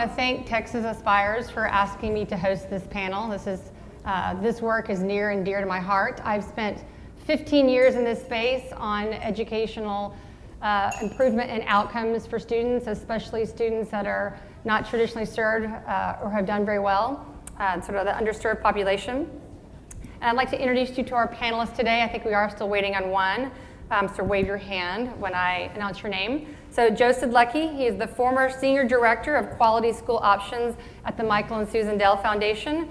to thank Texas Aspires for asking me to host this panel. This work is near and dear to my heart. I've spent 15 years in this space on educational improvement and outcomes for students, especially students that are not traditionally served or have done very well, sort of the underserved population. And I'd like to introduce you to our panelists today. I think we are still waiting on one, so wave your hand when I announce your name. So Joe Siedlecki, he is the former Senior Director of Quality School Options at the Michael and Susan Dell Foundation,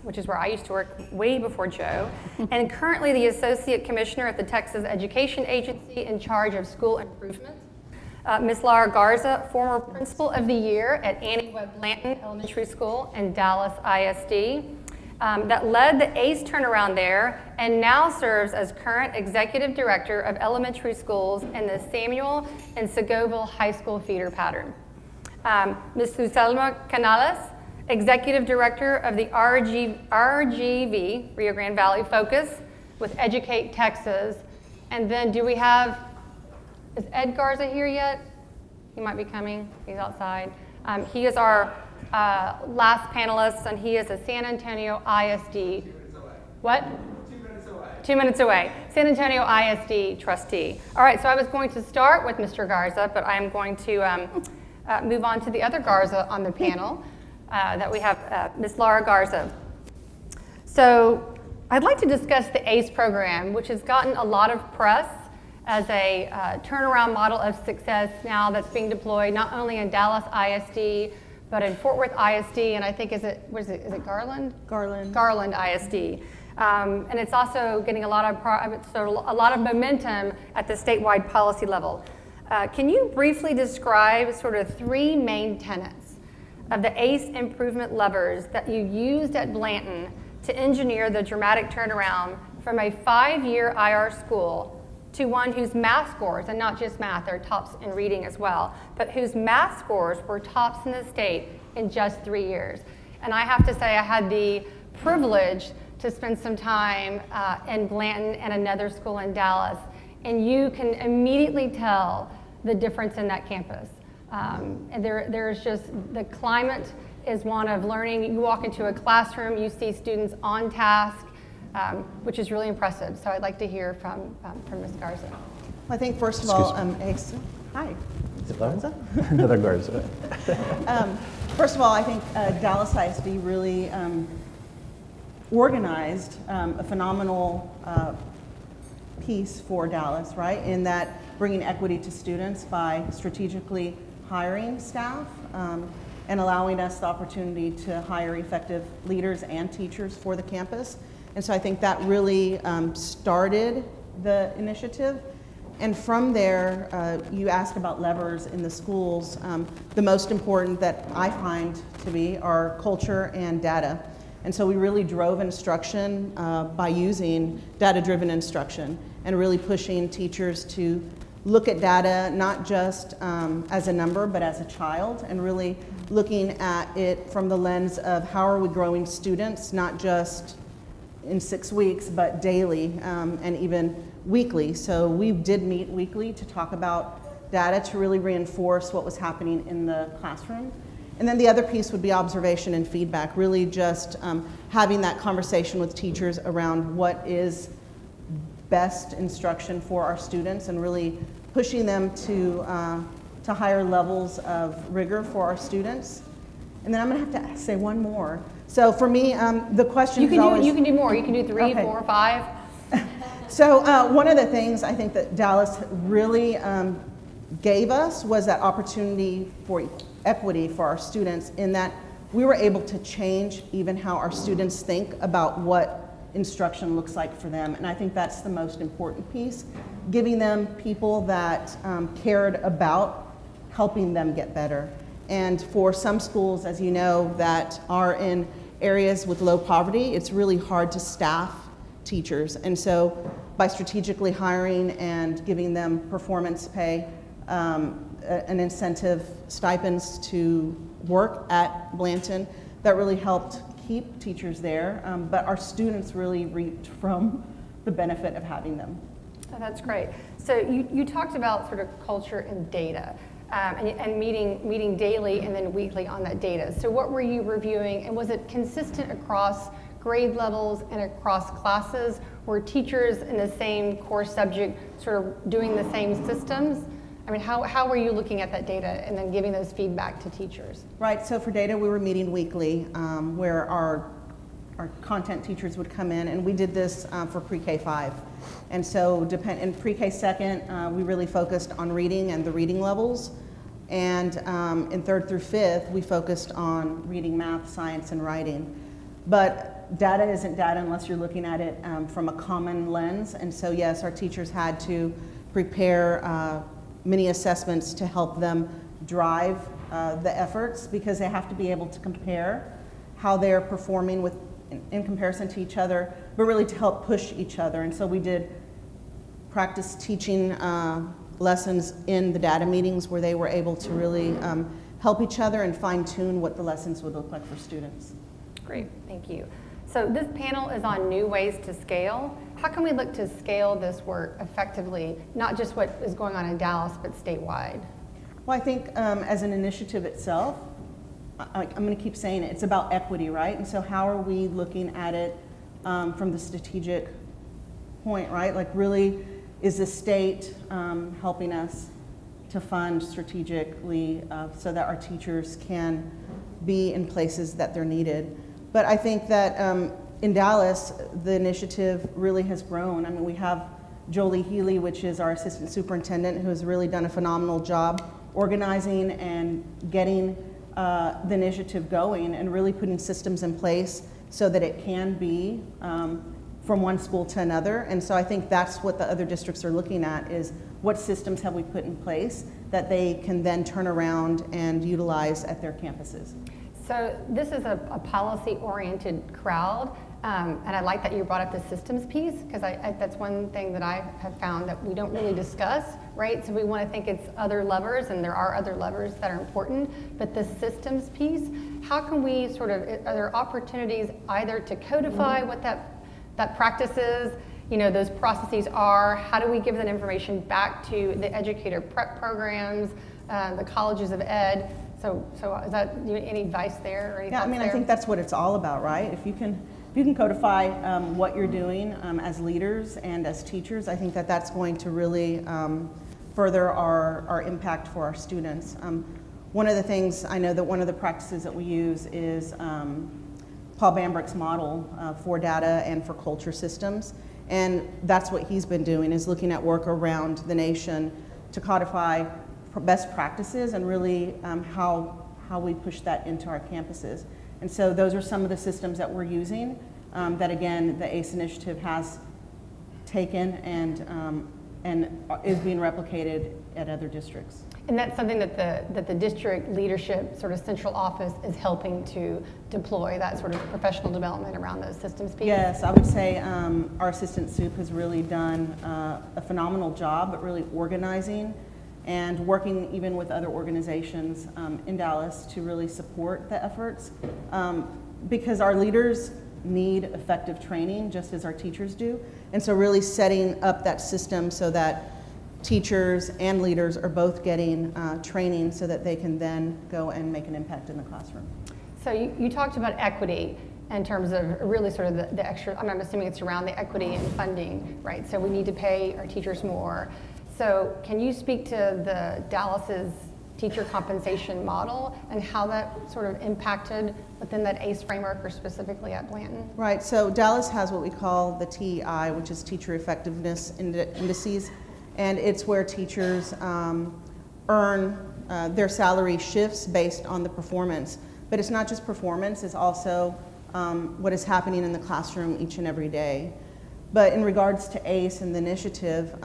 which is where I used to work way before Joe, and currently the Associate Commissioner at the Texas Education Agency in charge of school improvement. Ms. Laura Garza, former Principal of the Year at Annie Webb Blanton Elementary School and Dallas ISD, that led the ACE turnaround there and now serves as current Executive Director of Elementary Schools in the Samuel and Segoville High School feeder pattern. Ms. Luzelma Canales, Executive Director of the RGV, Rio Grande Valley Focus, with Educate Texas. And then do we have, is Ed Garza here yet? He might be coming, he's outside. He is our last panelist, and he is a San Antonio ISD. 2 minutes away. What? 2 minutes away. 2 minutes away. San Antonio ISD trustee. All right, so I was going to start with Mr. Garza, but I'm going to move on to the other Garza on the panel. That we have Ms. Laura Garza. So I'd like to discuss the ACE program, which has gotten a lot of press as a turnaround model of success now that's being deployed not only in Dallas ISD, but in Fort Worth ISD, and I think, is it Garland? Garland ISD. And it's also getting a lot of momentum at the statewide policy level. Can you briefly describe sort of 3 main tenets of the ACE improvement levers that you used at Blanton to engineer the dramatic turnaround from a 5-year IR school to one whose math scores, and not just math, they're tops in reading as well, but whose math scores were tops in the state in just 3 years? And I have to say I had the privilege to spend some time in Blanton and another school in Dallas, and you can immediately tell the difference in that campus. And there's just, the climate is one of learning. You walk into a classroom, you see students on task, which is really impressive. So I'd like to hear from Ms. Garza. Well, I think first of all, ACE, hi. Is it Garza? Another Garza. First of all, I think Dallas ISD really organized a phenomenal piece for Dallas, right? In that bringing equity to students by strategically hiring staff and allowing us the opportunity to hire effective leaders and teachers for the campus. And so I think that really started the initiative. And from there, you asked about levers in the schools. The most important that I find to be are culture and data. And so we really drove instruction by using data-driven instruction and really pushing teachers to look at data not just as a number, but as a child, and really looking at it from the lens of how are we growing students, not just in 6 weeks, but daily and even weekly. So we did meet weekly to talk about data to really reinforce what was happening in the classroom. And then the other piece would be observation and feedback, really just having that conversation with teachers around what is best instruction for our students and really pushing them to higher levels of rigor for our students. And then I'm gonna have to say one more. So for me, the question you can do more. You can do 3, okay. 4, 5. So one of the things I think that Dallas really gave us was that opportunity for equity for our students, in that we were able to change even how our students think about what instruction looks like for them. And I think that's the most important piece, giving them people that cared about helping them get better. And for some schools, as you know, that are in areas with low poverty, it's really hard to staff teachers. And so by strategically hiring and giving them performance pay, an incentive, stipends to work at Blanton, that really helped keep teachers there, but our students really reaped from the benefit of having them. Oh, that's great. So you talked about sort of culture and data. and meeting daily and then weekly on that data. So what were you reviewing, and was it consistent across grade levels and across classes? Were teachers in the same core subject sort of doing the same systems? I mean, how were you looking at that data and then giving those feedback to teachers? Right, so for data, we were meeting weekly, where our content teachers would come in, and we did this for pre-K-5. And so in pre-K second, we really focused on reading and the reading levels. And in third through fifth, we focused on reading, math, science, and writing. But data isn't data unless you're looking at it from a common lens. And so yes, our teachers had to prepare many assessments to help them drive the efforts, because they have to be able to compare how they're performing in comparison to each other, but really to help push each other. And so we did practice teaching lessons in the data meetings, where they were able to really help each other and fine tune what the lessons would look like for students. Great, thank you. So this panel is on new ways to scale. How can we look to scale this work effectively, not just what is going on in Dallas, but statewide? Well, I think as an initiative itself, I'm going to keep saying it, it's about equity, right? And so how are we looking at it from the strategic point, right? Like, really, is the state helping us to fund strategically so that our teachers can be in places that they're needed? But I think that in Dallas, the initiative really has grown. I mean, we have Jolie Healy, which is our assistant superintendent, who has really done a phenomenal job organizing and getting the initiative going and really putting systems in place so that it can be from one school to another. And so I think that's what the other districts are looking at, is what systems have we put in place that they can then turn around and utilize at their campuses. So this is a policy-oriented crowd, and I like that you brought up the systems piece, because that's one thing that I have found that we don't really discuss, right? So we want to think it's other levers, and there are other levers that are important, but the systems piece, how can we are there opportunities either to codify what that practice is, those processes are, how do we give that information back to the educator prep programs, the colleges of ed? So is that any advice there or any Yeah, I mean, there? I think that's what it's all about, right? If you can codify what you're doing as leaders and as teachers, I think that that's going to really further our impact for our students. One of the things, I know that one of the practices that we use is Paul Bambrick's model for data and for culture systems. And that's what he's been doing, is looking at work around the nation to codify best practices and really how we push that into our campuses. And so those are some of the systems that we're using that, again, the ACE initiative has taken and is being replicated at other districts. And that's something that the district leadership sort of central office is helping to deploy, that sort of professional development around those systems pieces? Yes, I would say our assistant soup has really done a phenomenal job at really organizing and working even with other organizations in Dallas to really support the efforts, because our leaders need effective training just as our teachers do. And so really setting up that system so that teachers and leaders are both getting training so that they can then go and make an impact in the classroom. So you talked about equity in terms of really sort of the extra, I'm assuming it's around the equity and funding, right? So we need to pay our teachers more. So can you speak to the Dallas's teacher compensation model and how that sort of impacted within that ACE framework, or specifically at Blanton? Right, so Dallas has what we call the TEI, which is Teacher Effectiveness Indices, and it's where teachers earn their salary shifts based on the performance. But it's not just performance, it's also what is happening in the classroom each and every day. But in regards to ACE and the initiative,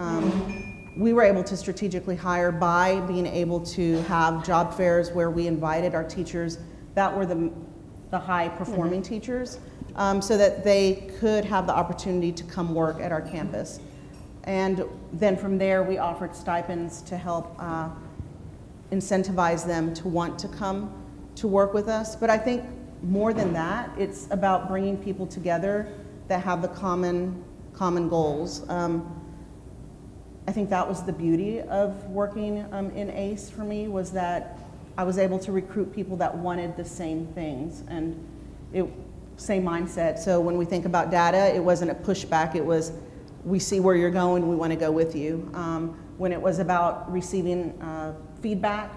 we were able to strategically hire by being able to have job fairs where we invited our teachers that were the high performing teachers, so that they could have the opportunity to come work at our campus. And then from there we offered stipends to help incentivize them to want to come to work with us. But I think more than that, it's about bringing people together that have the common goals. I think that was the beauty of working in ACE for me, was that I was able to recruit people that wanted the same things and same mindset. So when we think about data, it wasn't a pushback, it was, we see where you're going, we want to go with you. When it was about receiving feedback,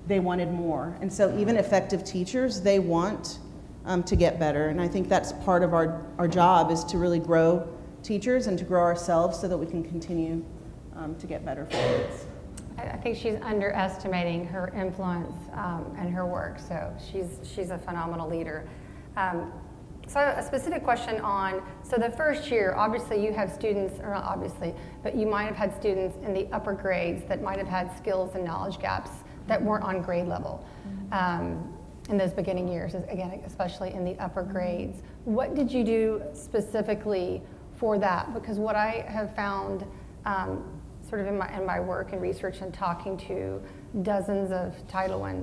they wanted more. And so even effective teachers, they want to get better. And I think that's part of our job, is to really grow teachers and to grow ourselves so that we can continue to get better for kids. I think she's underestimating her influence and her work, so she's a phenomenal leader. So a specific question on, so the first year, obviously you have students, or not obviously, but you might have had students in the upper grades that might have had skills and knowledge gaps that weren't on grade level in those beginning years, again, especially in the upper grades. What did you do specifically for that? Because what I have found sort of in my work and research and talking to dozens of Title I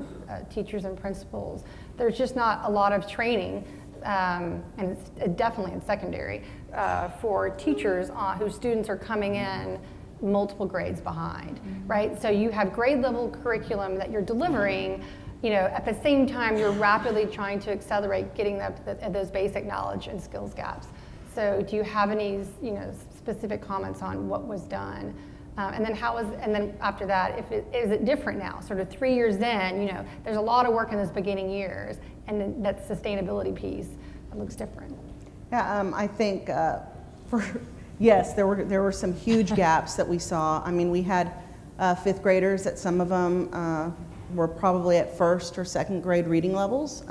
teachers and principals, there's just not a lot of training, and it's definitely in secondary, for teachers whose students are coming in multiple grades behind, right? So you have grade level curriculum that you're delivering, you know, at the same time you're rapidly trying to accelerate getting those basic knowledge and skills gaps. So do you have any, you know, specific comments on what was done? And then after that, is it different now? Sort of 3 years in, you know, there's a lot of work in those beginning years, and then that sustainability piece looks different. Yeah, I think yes, there were some huge gaps that we saw. I mean, we had fifth graders that some of them were probably at first or second grade reading levels.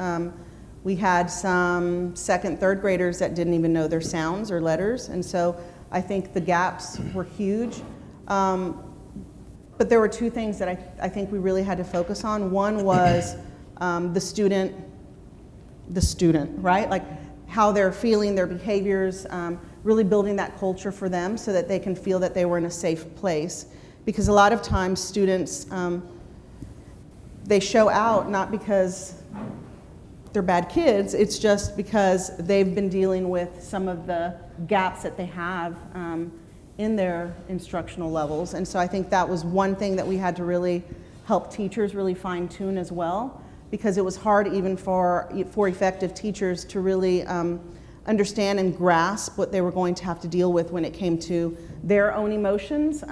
We had some second, third graders that didn't even know their sounds or letters, and so I think the gaps were huge. But there were two things that I think we really had to focus on. One was the student, right? Like how they're feeling, their behaviors, really building that culture for them so that they can feel that they were in a safe place. Because a lot of times students, they show out not because they're bad kids, it's just because they've been dealing with some of the gaps that they have in their instructional levels. And so I think that was one thing that we had to really help teachers really fine tune as well, because it was hard even for effective teachers to really understand and grasp what they were going to have to deal with when it came to their own emotions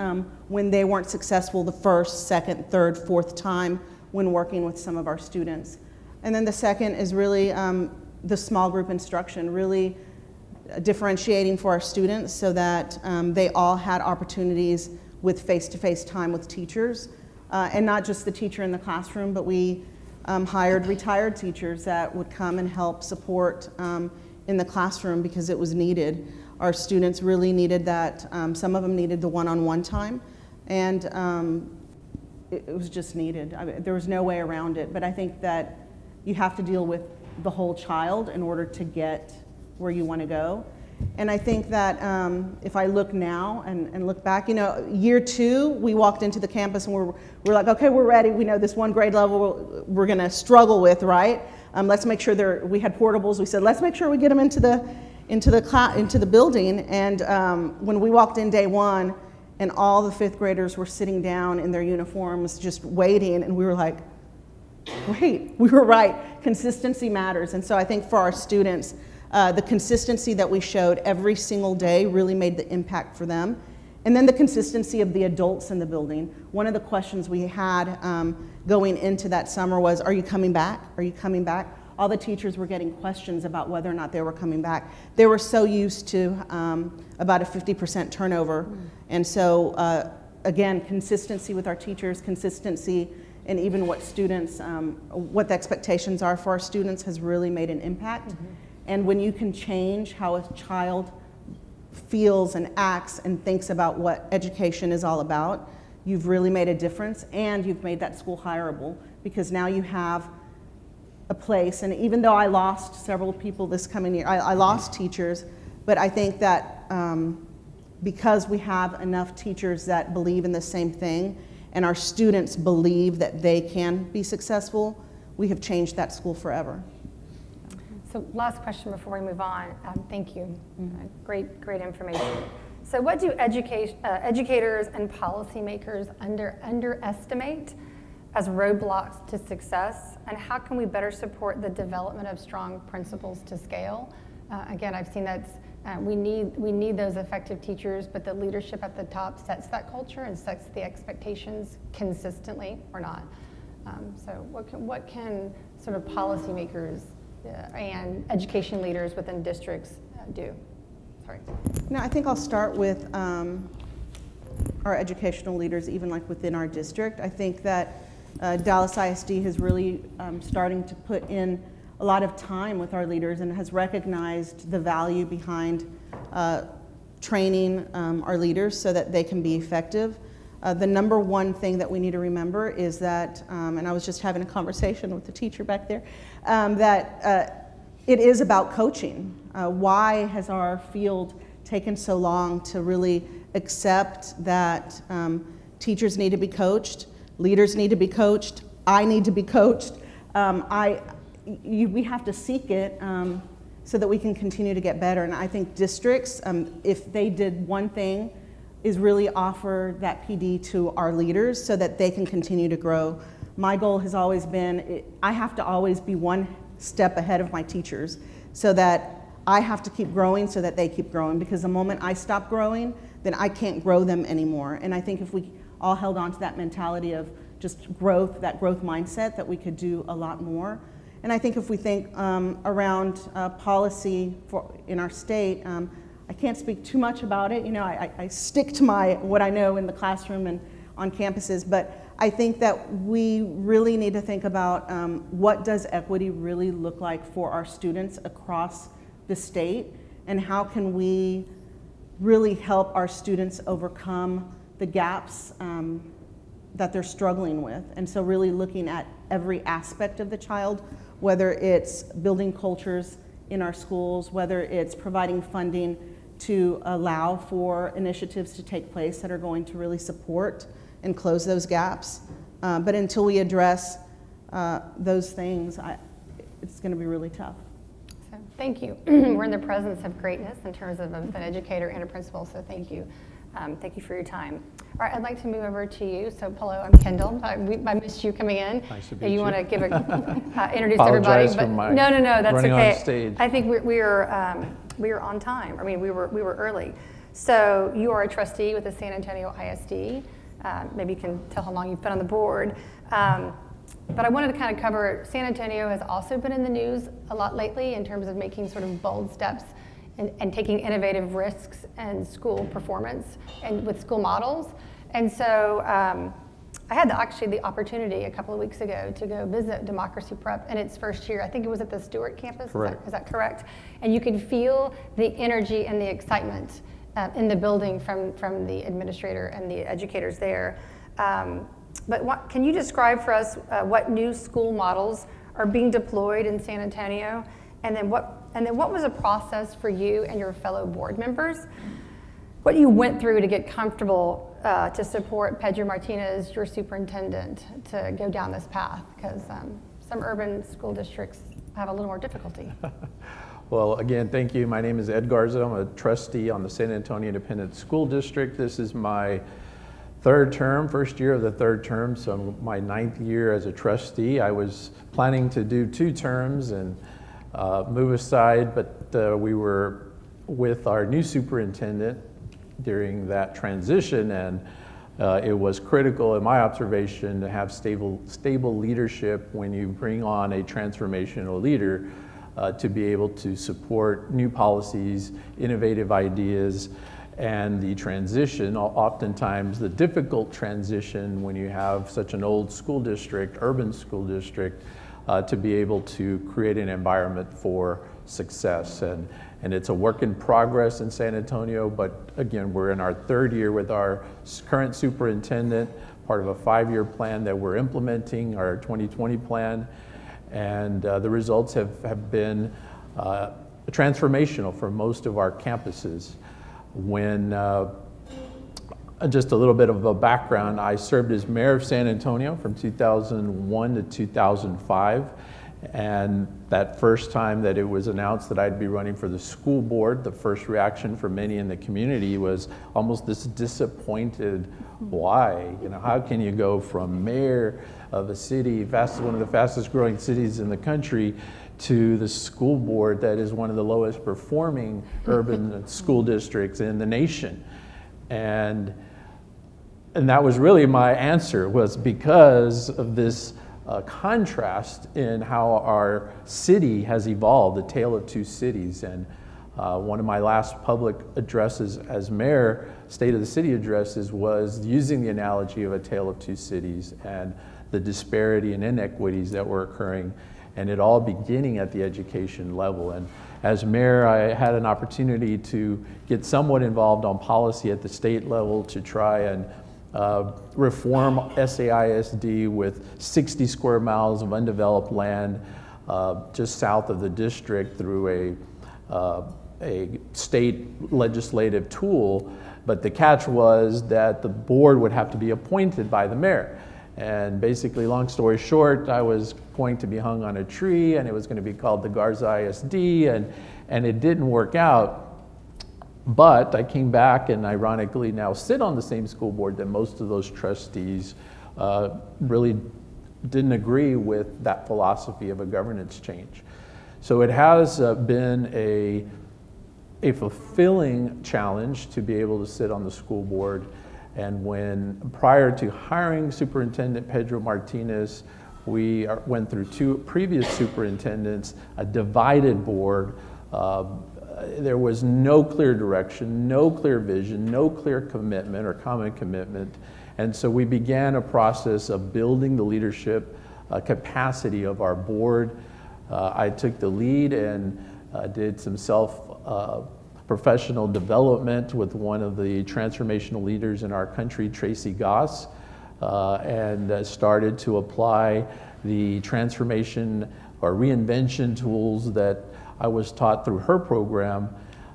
when they weren't successful the first, second, third, fourth time when working with some of our students. And then the second is really the small group instruction, really differentiating for our students so that they all had opportunities with face-to-face time with teachers, and not just the teacher in the classroom, but we hired retired teachers that would come and help support in the classroom because it was needed. Our students really needed that. Some of them needed the one-on-one time, and it was just needed. I mean, there was no way around it, but I think that you have to deal with the whole child in order to get where you want to go. And I think that if I look now and look back, you know, year 2, we walked into the campus and we're like, okay, we're ready. We know this one grade level we're going to struggle with, right? Let's make sure we had portables. We said, let's make sure we get them into the building. And when we walked in day 1 and all the 5th graders were sitting down in their uniforms just waiting, and we were like, wait, we were right. Consistency matters. And so I think for our students, the consistency that we showed every single day really made the impact for them. And then the consistency of the adults in the building. One of the questions we had going into that summer was, are you coming back? Are you coming back? All the teachers were getting questions about whether or not they were coming back. They were so used to about a 50% turnover. And so again, consistency with our teachers, consistency and even what students, what the expectations are for our students has really made an impact. And when you can change how a child feels and acts and thinks about what education is all about, you've really made a difference, and you've made that school hireable, because now you have a place. And even though I lost several people this coming year, I lost teachers, but I think that because we have enough teachers that believe in the same thing, and our students believe that they can be successful, we have changed that school forever. So last question before we move on. Thank you. Great information. So what do educators and policymakers underestimate as roadblocks to success, and how can we better support the development of strong principals to scale? Again, I've seen that we need those effective teachers, but the leadership at the top sets that culture and sets the expectations consistently or not. So what can sort of policymakers and education leaders within districts do? Sorry. No, I think I'll start with our educational leaders, even like within our district. I think that Dallas ISD has really starting to put in a lot of time with our leaders and has recognized the value behind training our leaders so that they can be effective. The number one thing that we need to remember is that, and I was just having a conversation with the teacher back there, that it is about coaching. Why has our field taken so long to really accept that teachers need to be coached, leaders need to be coached, I need to be coached? We have to seek it so that we can continue to get better. And I think districts, if they did one thing, is really offer that PD to our leaders so that they can continue to grow. My goal has always been, I have to always be one step ahead of my teachers so that I have to keep growing so that they keep growing, because the moment I stop growing, then I can't grow them anymore. And I think if we all held on to that mentality of just growth, that growth mindset, that we could do a lot more. And I think if we think around policy in our state, I can't speak too much about it. You know, I stick to what I know in the classroom and on campuses, but I think that we really need to think about what does equity really look like for our students across the state, and how can we really help our students overcome the gaps that they're struggling with. And so really looking at every aspect of the child, whether it's building cultures in our schools, whether it's providing funding to allow for initiatives to take place that are going to really support and close those gaps. But until we address those things, it's going to be really tough. So, thank you. We're in the presence of greatness in terms of an educator and a principal, so thank you. Thank you for your time. All right, I'd like to move over to you. So, hello, I'm Kendall. I missed you coming in. Nice to meet you. You want to give introduce Apologize everybody? for my No, that's running okay. on stage. I think we were on time. I mean, we were early. So, you are a trustee with the San Antonio ISD. Maybe you can tell how long you've been on the board. But I wanted to kind of cover, San Antonio has also been in the news a lot lately in terms of making sort of bold steps and taking innovative risks in school performance and with school models. And so I had actually the opportunity a couple of weeks ago to go visit Democracy Prep in its first year. I think it was at the Stewart campus. Correct. Is that correct? And you could feel the energy and the excitement in the building from the administrator and the educators there. But can you describe for us what new school models are being deployed in San Antonio? And then what was the process for you and your fellow board members? What you went through to get comfortable to support Pedro Martinez, your superintendent, to go down this path? Because some urban school districts have a little more difficulty. Well, again, thank you. My name is Ed Garza. I'm a trustee on the San Antonio Independent School District. This is my first year of the third term, so my 9th year as a trustee. I was planning to do 2 terms and move aside, but we were with our new superintendent during that transition, and it was critical in my observation to have stable leadership when you bring on a transformational leader to be able to support new policies, innovative ideas, and the transition, oftentimes the difficult transition when you have such an old school district, urban school district, to be able to create an environment for success. And it's a work in progress in San Antonio, but again, we're in our 3rd year with our current superintendent, part of a 5-year plan that we're implementing, our 2020 plan. And the results have been transformational for most of our campuses. When, just a little bit of a background, I served as mayor of San Antonio from 2001 to 2005. And that first time that it was announced that I'd be running for the school board, the first reaction from many in the community was almost this disappointed, why? You know, how can you go from mayor of a city, one of the fastest growing cities in the country, to the school board that is one of the lowest performing urban school districts in the nation? And that was really my answer, was because of this contrast in how our city has evolved, the tale of two cities. And one of my last public addresses as mayor, State of the City addresses, was using the analogy of a tale of two cities and the disparity and inequities that were occurring, and it all beginning at the education level. And as mayor, I had an opportunity to get somewhat involved on policy at the state level to try and reform SAISD with 60 square miles of undeveloped land just south of the district through a state legislative tool. But the catch was that the board would have to be appointed by the mayor. And basically, long story short, I was going to be hung on a tree, and it was going to be called the Garza ISD, and it didn't work out. But I came back and ironically now sit on the same school board that most of those trustees really didn't agree with that philosophy of a governance change. So it has been a fulfilling challenge to be able to sit on the school board. And when prior to hiring Superintendent Pedro Martinez, we went through two previous superintendents, a divided board. There was no clear direction, no clear vision, no clear commitment or common commitment. And so we began a process of building the leadership capacity of our board. I took the lead and did some professional development with one of the transformational leaders in our country, Tracy Goss, and started to apply the transformation or reinvention tools that I was taught through her program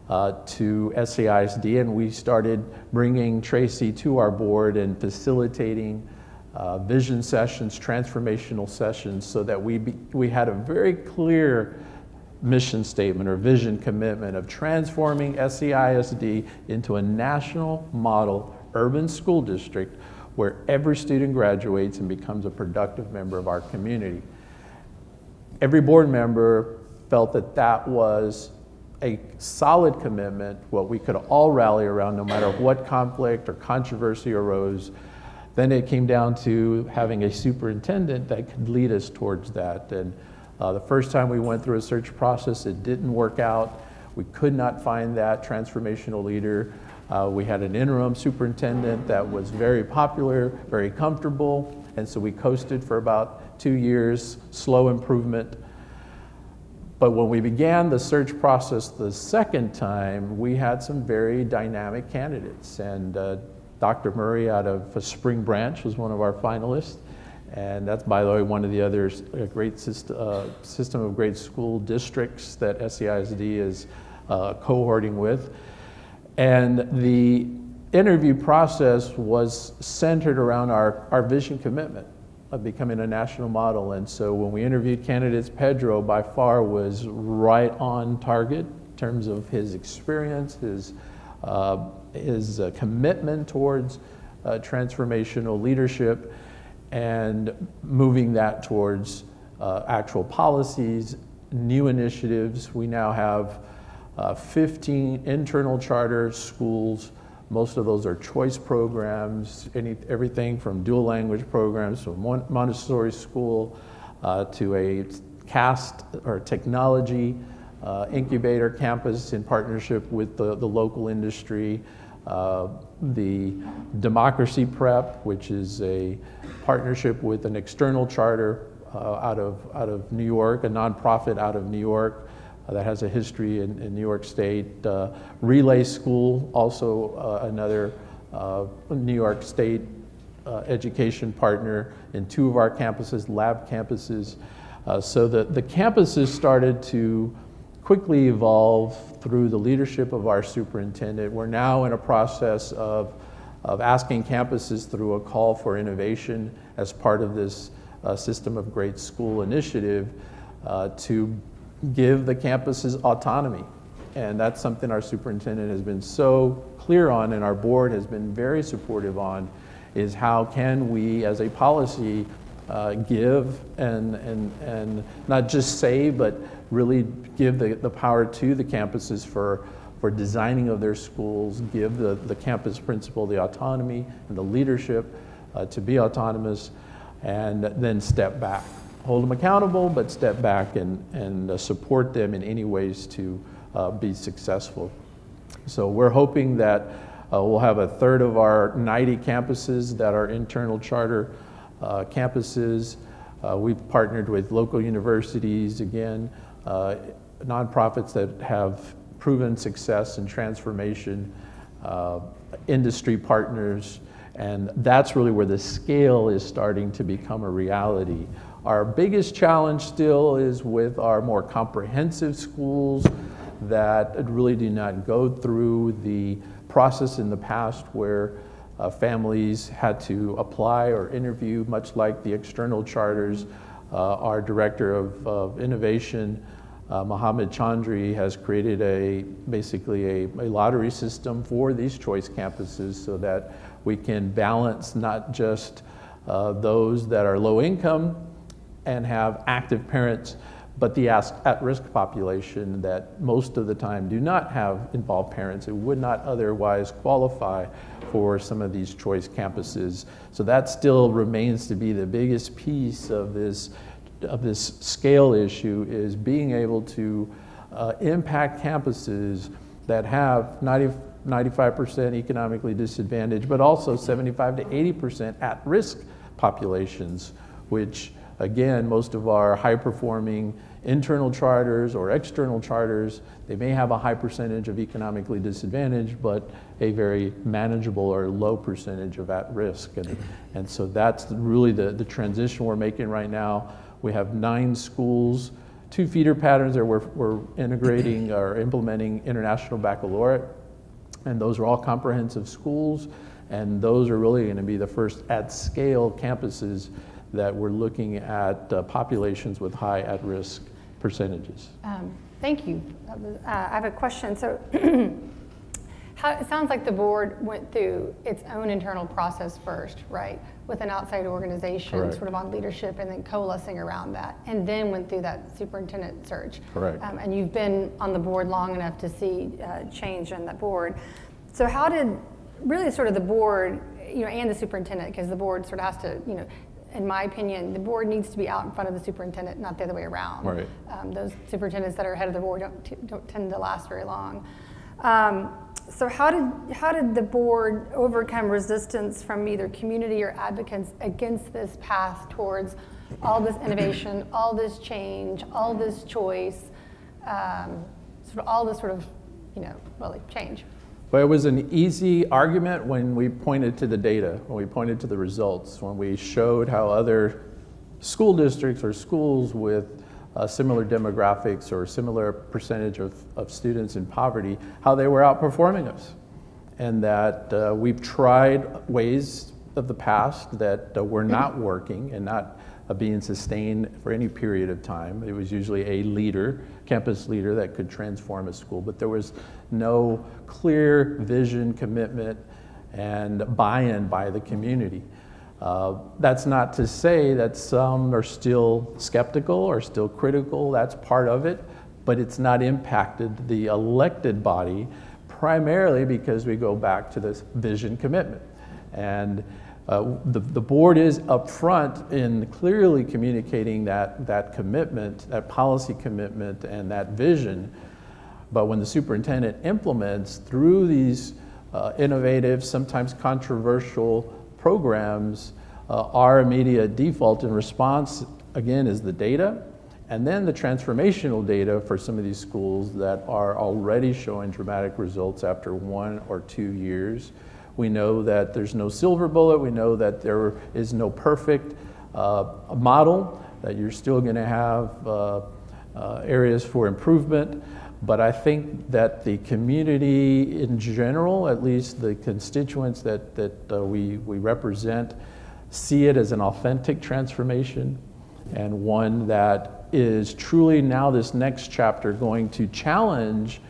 to SAISD, and we started bringing Tracy to our board and facilitating vision sessions, transformational sessions, so that we had a very clear mission statement or vision commitment of transforming SAISD into a national model urban school district where every student graduates and becomes a productive member of our community. Every board member felt that that was a solid commitment, what we could all rally around no matter what conflict or controversy arose. Then it came down to having a superintendent that could lead us towards that. And the first time we went through a search process, it didn't work out. We could not find that transformational leader. We had an interim superintendent that was very popular, very comfortable, and so we coasted for about 2 years, slow improvement. But when we began the search process the second time, we had some very dynamic candidates. And Dr. Murray out of Spring Branch was one of our finalists. And that's, by the way, one of the other great system of great school districts that SAISD is cohorting with. And the interview process was centered around our vision commitment of becoming a national model. And so when we interviewed candidates, Pedro by far was right on target in terms of his experience, his commitment towards transformational leadership and moving that towards actual policies, new initiatives. We now have 15 internal charter schools. Most of those are choice programs, everything from dual language programs, from Montessori school to a CAST or technology incubator campus in partnership with the local industry. The Democracy Prep, which is a partnership with an external charter out of New York, a nonprofit out of New York that has a history in New York State. Relay School, also another New York State education partner in 2 of our campuses, lab campuses. So the campuses started to quickly evolve through the leadership of our superintendent. We're now in a process of asking campuses through a call for innovation as part of this System of Great School initiative to give the campuses autonomy. And that's something our superintendent has been so clear on, and our board has been very supportive on, is how can we as a policy give and not just say, but really give the power to the campuses for designing of their schools, give the campus principal the autonomy and the leadership to be autonomous, and then step back. Hold them accountable, but step back and support them in any ways to be successful. So we're hoping that we'll have a third of our 90 campuses that are internal charter campuses. We've partnered with local universities, again, nonprofits that have proven success and transformation, industry partners, and that's really where the scale is starting to become a reality. Our biggest challenge still is with our more comprehensive schools that really do not go through the process in the past where families had to apply or interview, much like the external charters. Our director of innovation, Mohammed Chandri, has created basically a lottery system for these choice campuses so that we can balance not just those that are low income and have active parents, but the at-risk population that most of the time do not have involved parents who would not otherwise qualify for some of these choice campuses. So that still remains to be the biggest piece of this scale issue, is being able to impact campuses that have 95% economically disadvantaged, but also 75 to 80% at-risk populations, which again, most of our high-performing internal charters or external charters, they may have a high percentage of economically disadvantaged, but a very manageable or low percentage of at-risk. And so that's really the transition we're making right now. We have 9 schools, 2 feeder patterns that we're integrating or implementing international baccalaureate, and those are all comprehensive schools, and those are really going to be the first at-scale campuses that we're looking at populations with high at-risk percentages. Thank you. I have a question. So it sounds like the board went through its own internal process first, right? With an outside organization, Correct. sort of on leadership, and then coalescing around that, and then went through that superintendent search. Correct. And you've been on the board long enough to see change in that board. So how did really sort of the board, and the superintendent, because the board sort of has to, in my opinion, the board needs to be out in front of the superintendent, not the other way around. Right. Those superintendents that are head of the board don't tend to last very long. So how did the board overcome resistance from either community or advocates against this path towards all this innovation, all this change, all this choice, all this change? But it was an easy argument when we pointed to the data, when we pointed to the results, when we showed how other school districts or schools with similar demographics or similar percentage of students in poverty, how they were outperforming us. And that we've tried ways of the past that were not working and not being sustained for any period of time. It was usually a leader, campus leader, that could transform a school, but there was no clear vision, commitment, and buy-in by the community. That's not to say that some are still skeptical or still critical. That's part of it, but it's not impacted the elected body, primarily because we go back to this vision commitment. And the board is upfront in clearly communicating that commitment, that policy commitment, and that vision. But when the superintendent implements through these innovative, sometimes controversial programs, our immediate default in response, again, is the data, and then the transformational data for some of these schools that are already showing dramatic results after 1 or 2 years. We know that there's no silver bullet. We know that there is no perfect model, that you're still going to have areas for improvement. But I think that the community in general, at least the constituents that we represent, see it as an authentic transformation. and one that is truly now this next chapter going to challenge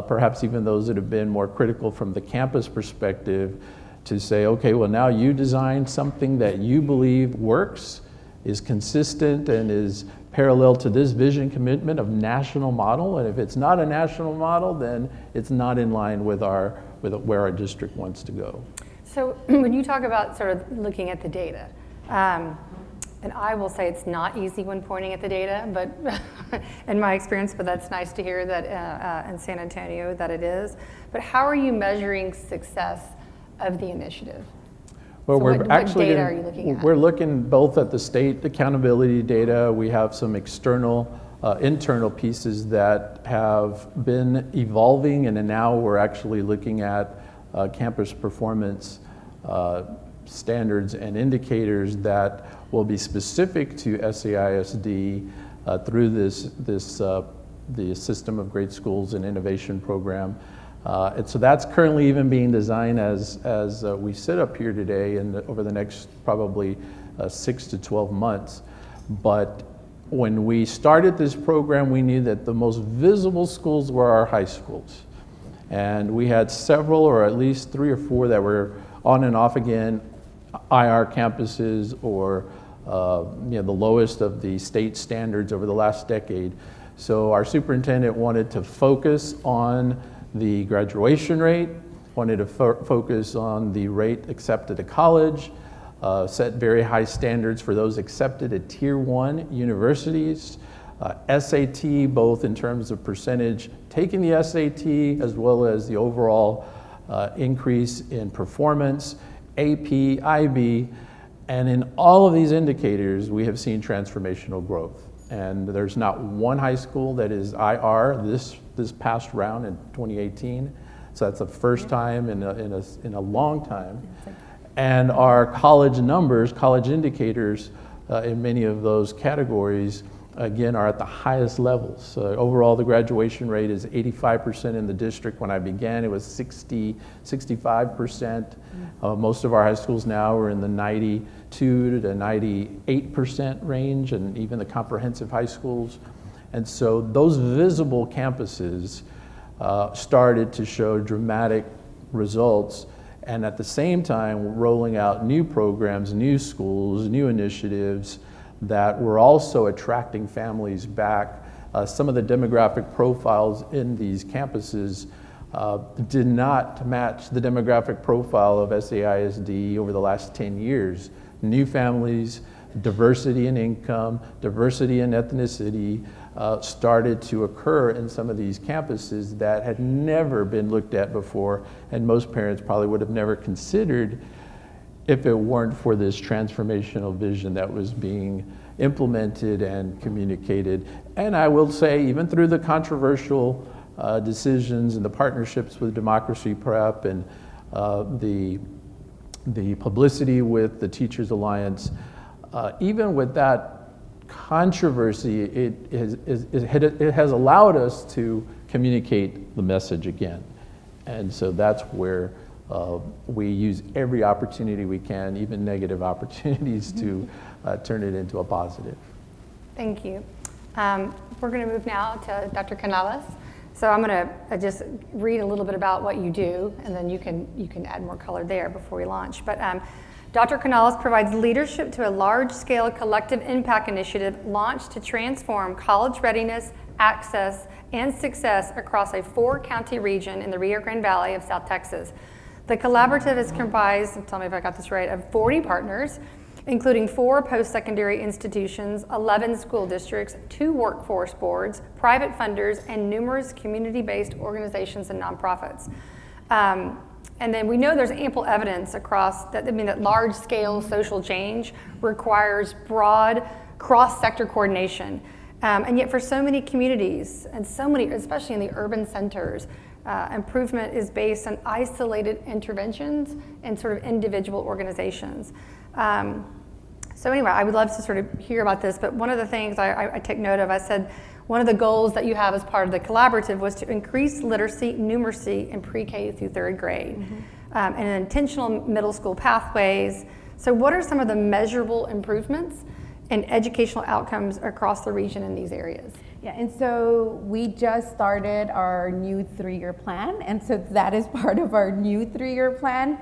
perhaps even those that have been more critical from the campus perspective to say, okay, well now you design something that you believe works, is consistent, and is parallel to this vision commitment of national model, and if it's not a national model, then it's not in line with where our district wants to go. So when you talk about sort of looking at the data, and I will say it's not easy when pointing at the data, but in my experience, but that's nice to hear that in San Antonio that it is. But how are you measuring success of the initiative? Well, So what data are you looking at? We're looking both at the state accountability data. We have some external, internal pieces that have been evolving, and then now we're actually looking at campus performance standards and indicators that will be specific to SAISD through the System of Great Schools and Innovation Program. And so that's currently even being designed as we sit up here today and over the next probably 6 to 12 months. But when we started this program, we knew that the most visible schools were our high schools. And we had several, or at least 3 or 4 that were on and off again, IR campuses, or the lowest of the state standards over the last decade. So our superintendent wanted to focus on the graduation rate, wanted to focus on the rate accepted to college, set very high standards for those accepted at Tier 1 universities, SAT, both in terms of percentage taking the SAT as well as the overall increase in performance, AP, IB, and in all of these indicators, we have seen transformational growth. And there's not one high school that is IR this past round in 2018. So that's the first time in a long time. And our college numbers, college indicators in many of those categories, again, are at the highest levels. Overall, the graduation rate is 85% in the district. When I began, it was 65%. Most of our high schools now are in the 92 to 98% range, and even the comprehensive high schools. And so those visible campuses started to show dramatic results, and at the same time rolling out new programs, new schools, new initiatives that were also attracting families back. Some of the demographic profiles in these campuses did not match the demographic profile of SAISD over the last 10 years. New families, diversity in income, diversity in ethnicity started to occur in some of these campuses that had never been looked at before, and most parents probably would have never considered if it weren't for this transformational vision that was being implemented and communicated. And I will say, even through the controversial decisions and the partnerships with Democracy Prep and the publicity with the Teachers Alliance, even with that controversy, it has allowed us to communicate the message again. And so that's where we use every opportunity we can, even negative opportunities, to turn it into a positive. Thank you. We're going to move now to Dr. Canales. So I'm going to just read a little bit about what you do, and then you can add more color there before we launch. But Dr. Canales provides leadership to a large-scale collective impact initiative launched to transform college readiness, access, and success across a 4-county region in the Rio Grande Valley of South Texas. The collaborative is comprised, tell me if I got this right, of 40 partners, including 4 post-secondary institutions, 11 school districts, 2 workforce boards, private funders, and numerous community-based organizations and nonprofits. And then we know there's ample evidence across that, that large-scale social change requires broad cross-sector coordination. And yet for so many communities, and so many, especially in the urban centers, improvement is based on isolated interventions and sort of individual organizations. So anyway, I would love to sort of hear about this, but one of the things I take note of, I said, one of the goals that you have as part of the collaborative was to increase literacy, numeracy in pre-K through 3rd grade, and intentional middle school pathways. So what are some of the measurable improvements and educational outcomes across the region in these areas? Yeah, and so we just started our new 3-year plan, and so that is part of our new 3-year plan.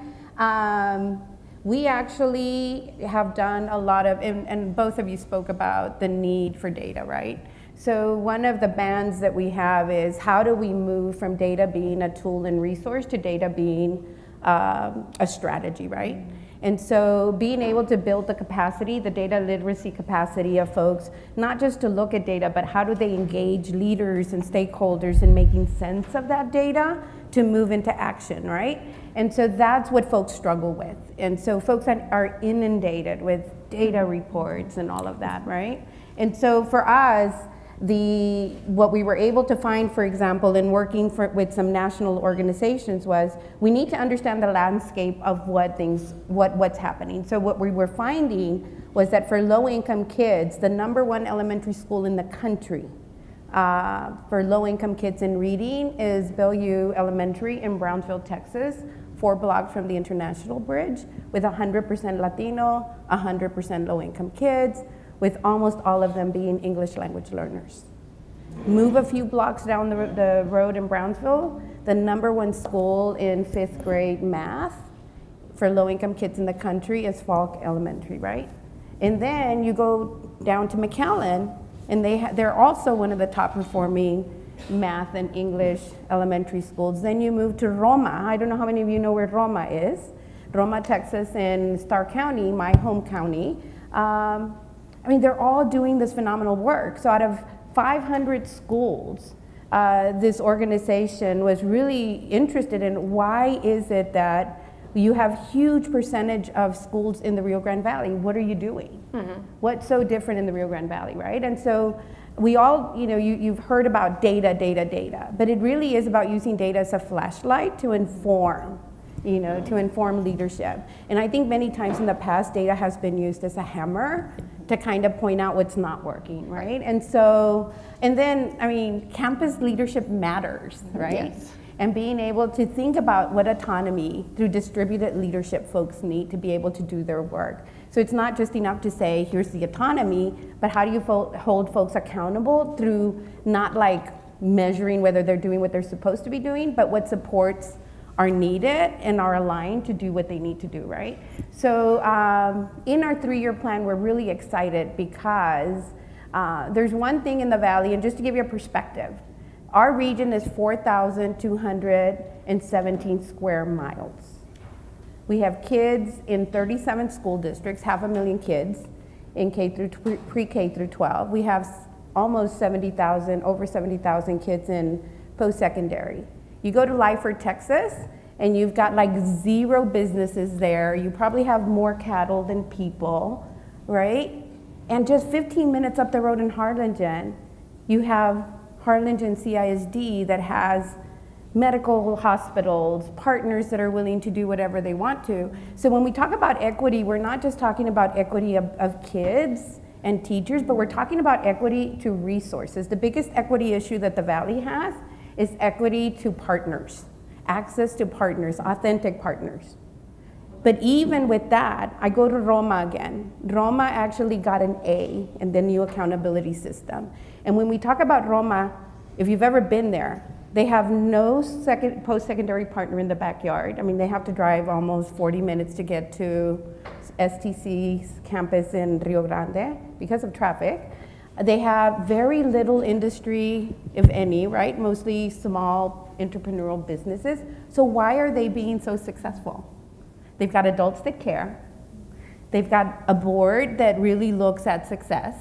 We actually have done a lot of, and both of you spoke about the need for data, right? So one of the bands that we have is how do we move from data being a tool and resource to data being a strategy, right? And so being able to build the capacity, the data literacy capacity of folks, not just to look at data, but how do they engage leaders and stakeholders in making sense of that data to move into action, right? And so that's what folks struggle with. And so folks that are inundated with data reports and all of that, right? And so for us, what we were able to find, for example, in working with some national organizations was we need to understand the landscape of what's happening. So what we were finding was that for low-income kids, the #1 elementary school in the country for low-income kids in reading is Bellevue Elementary in Brownsville, Texas, 4 blocks from the International Bridge, with 100% Latino, 100% low-income kids, with almost all of them being English language learners. Move a few blocks down the road in Brownsville, the #1 school in 5th grade math for low-income kids in the country is Falk Elementary, right? And then you go down to McAllen, and they're also one of the top performing math and English elementary schools. Then you move to Roma. I don't know how many of you know where Roma is. Roma, Texas in Starr County, my home county. I mean, they're all doing this phenomenal work. So out of 500 schools, this organization was really interested in why is it that you have huge percentage of schools in the Rio Grande Valley. What are you doing? Mm-hmm. What's so different in the Rio Grande Valley, right? And so we all, you've heard about data, but it really is about using data as a flashlight to inform, to inform leadership. And I think many times in the past, data has been used as a hammer to kind of point out what's not working, right? And then, I mean, campus leadership matters, right? Yes. And being able to think about what autonomy through distributed leadership folks need to be able to do their work. So it's not just enough to say, here's the autonomy, but how do you hold folks accountable through not like measuring whether they're doing what they're supposed to be doing, but what supports are needed and are aligned to do what they need to do, right? So in our 3-year plan, we're really excited because there's one thing in the Valley, and just to give you a perspective, our region is 4,217 square miles. We have kids in 37 school districts, 500,000 kids in pre-K through 12. We have almost over 70,000 kids in post-secondary. You go to Lyford, Texas, and you've got like 0 businesses there. You probably have more cattle than people, right? And just 15 minutes up the road in Harlingen, you have Harlingen CISD that has medical hospitals, partners that are willing to do whatever they want to. So when we talk about equity, we're not just talking about equity of kids and teachers, but we're talking about equity to resources. The biggest equity issue that the Valley has is equity to partners, access to partners, authentic partners. But even with that, I go to Roma again. Roma actually got an A in the new accountability system. And when we talk about Roma, if you've ever been there, they have no post-secondary partner in the backyard. I mean, they have to drive almost 40 minutes to get to STC's campus in Rio Grande because of traffic. They have very little industry, if any, right? Mostly small entrepreneurial businesses. So why are they being so successful? They've got adults that care. They've got a board that really looks at success.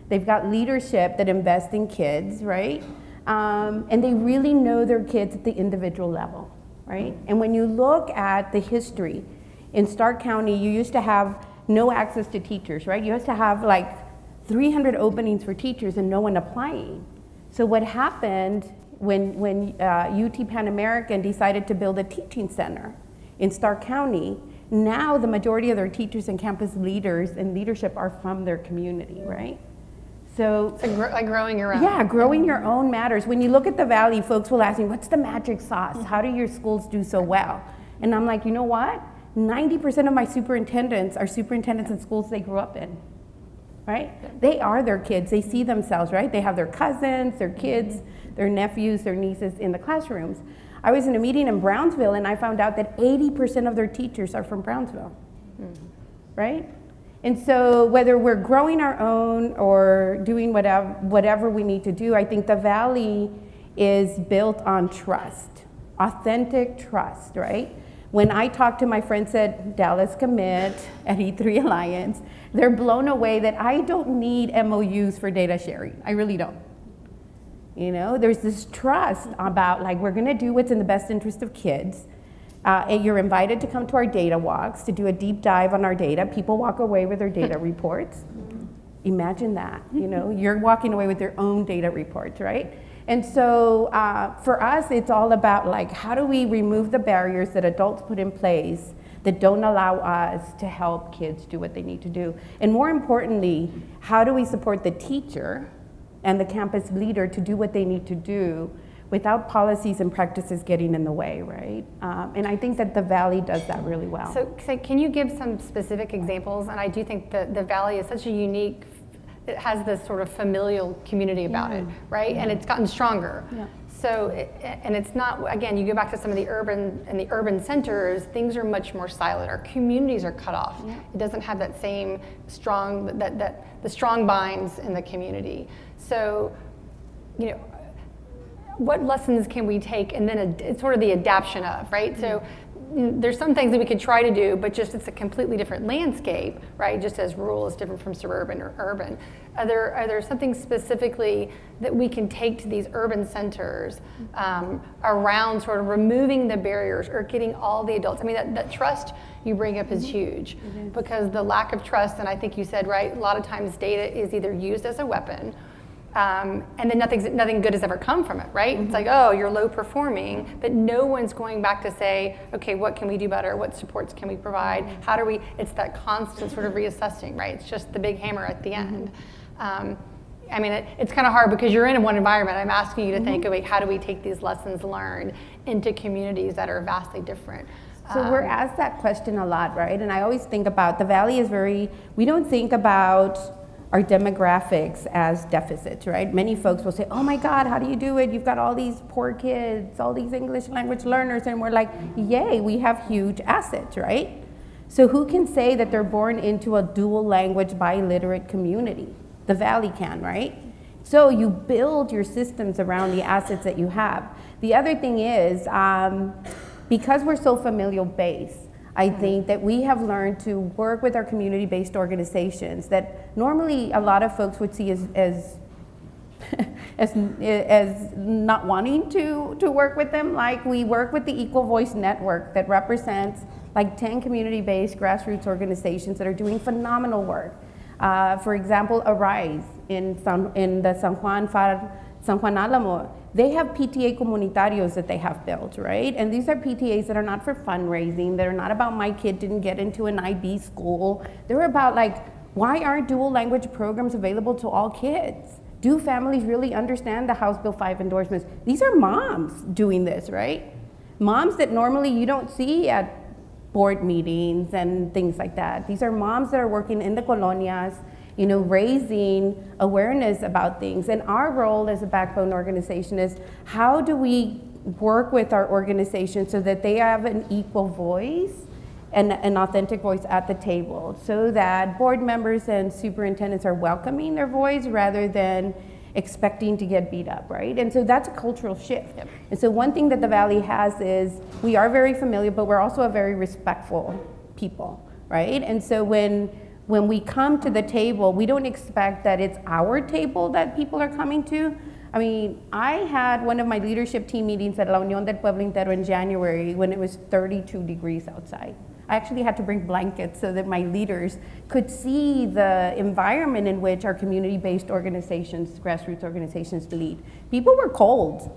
They've got leadership that invests in kids, right? And they really know their kids at the individual level, right? And when you look at the history, in Stark County, you used to have no access to teachers, right? You used to have like 300 openings for teachers and no one applying. So what happened when UT Pan American decided to build a teaching center in Stark County, now the majority of their teachers and campus leaders and leadership are from their community, right? So like growing your own. Yeah, growing your own matters. When you look at the Valley, folks will ask me, what's the magic sauce? How do your schools do so well? And I'm like, you know what? 90% of my superintendents are superintendents in schools they grew up in. right? They are their kids. They see themselves, right? They have their cousins, their kids, their nephews, their nieces in the classrooms. I was in a meeting in Brownsville and I found out that 80% of their teachers are from Brownsville, right? And so whether we're growing our own or doing whatever we need to do, I think the Valley is built on trust, authentic trust, right? When I talk to my friends at Dallas Commit, at E3 Alliance, they're blown away that I don't need MOUs for data sharing. I really don't. You know, there's this trust about like, we're gonna do what's in the best interest of kids. And you're invited to come to our data walks to do a deep dive on our data. People walk away with their data reports. Imagine that, you know, you're walking away with your own data reports, right? And so for us, it's all about like, how do we remove the barriers that adults put in place that don't allow us to help kids do what they need to do? And more importantly, how do we support the teacher and the campus leader to do what they need to do without policies and practices getting in the way, right? And I think that the Valley does that really well. So can you give some specific examples? And I do think that the Valley is such a unique, it has this sort of familial community about it, right? And it's gotten stronger. Yeah. So, and it's not, again, you go back to some of the urban centers, things are much more silent. Our communities are cut off. Yeah. It doesn't have that same strong, the strong binds in the community. So, you know, what lessons can we take, and then it's sort of the adaptation of, right? So there's some things that we could try to do, but just it's a completely different landscape, right? Just as rural is different from suburban or urban. Are there something specifically that we can take to these urban centers around sort of removing the barriers or getting all the adults? I mean, that trust you bring up is huge, because the lack of trust, and I think you said, right, a lot of times data is either used as a weapon, and then nothing good has ever come from it, right? It's like, oh, you're low performing, but no one's going back to say, okay, what can we do better? What supports can we provide? How do we, it's that constant sort of reassessing, right? It's just the big hammer at the end. I mean, it's kind of hard because you're in one environment. I'm asking you to think, okay, how do we take these lessons learned into communities that are vastly different? So we're asked that question a lot, right? And I always think about, the Valley is we don't think about our demographics as deficits, right? Many folks will say, oh my God, how do you do it? You've got all these poor kids, all these English language learners, and we're like, yay, we have huge assets, right? So who can say that they're born into a dual language biliterate community? The Valley can, right? So you build your systems around the assets that you have. The other thing is, because we're so familial based, I think that we have learned to work with our community-based organizations that normally a lot of folks would see as not wanting to work with them. Like, we work with the Equal Voice Network that represents like 10 community-based grassroots organizations that are doing phenomenal work. For example, Arise in the San Juan Alamo. They have PTA comunitarios that they have built, right? And these are PTAs that are not for fundraising, that are not about my kid didn't get into an IB school. They're about like, why aren't dual language programs available to all kids? Do families really understand the House Bill 5 endorsements? These are moms doing this, right? Moms that normally you don't see at board meetings and things like that. These are moms that are working in the colonias, you know, raising awareness about things. And our role as a backbone organization is, how do we work with our organization so that they have an equal voice and an authentic voice at the table, so that board members and superintendents are welcoming their voice rather than expecting to get beat up, right? And so that's a cultural shift. Yep. And so one thing that the Valley has is, we are very familiar, but we're also a very respectful people, right? And so when we come to the table, we don't expect that it's our table that people are coming to. I mean, I had one of my leadership team meetings at La Unión del Pueblo Entero in January when it was 32 degrees outside. I actually had to bring blankets so that my leaders could see the environment in which our community-based organizations, grassroots organizations lead. People were cold.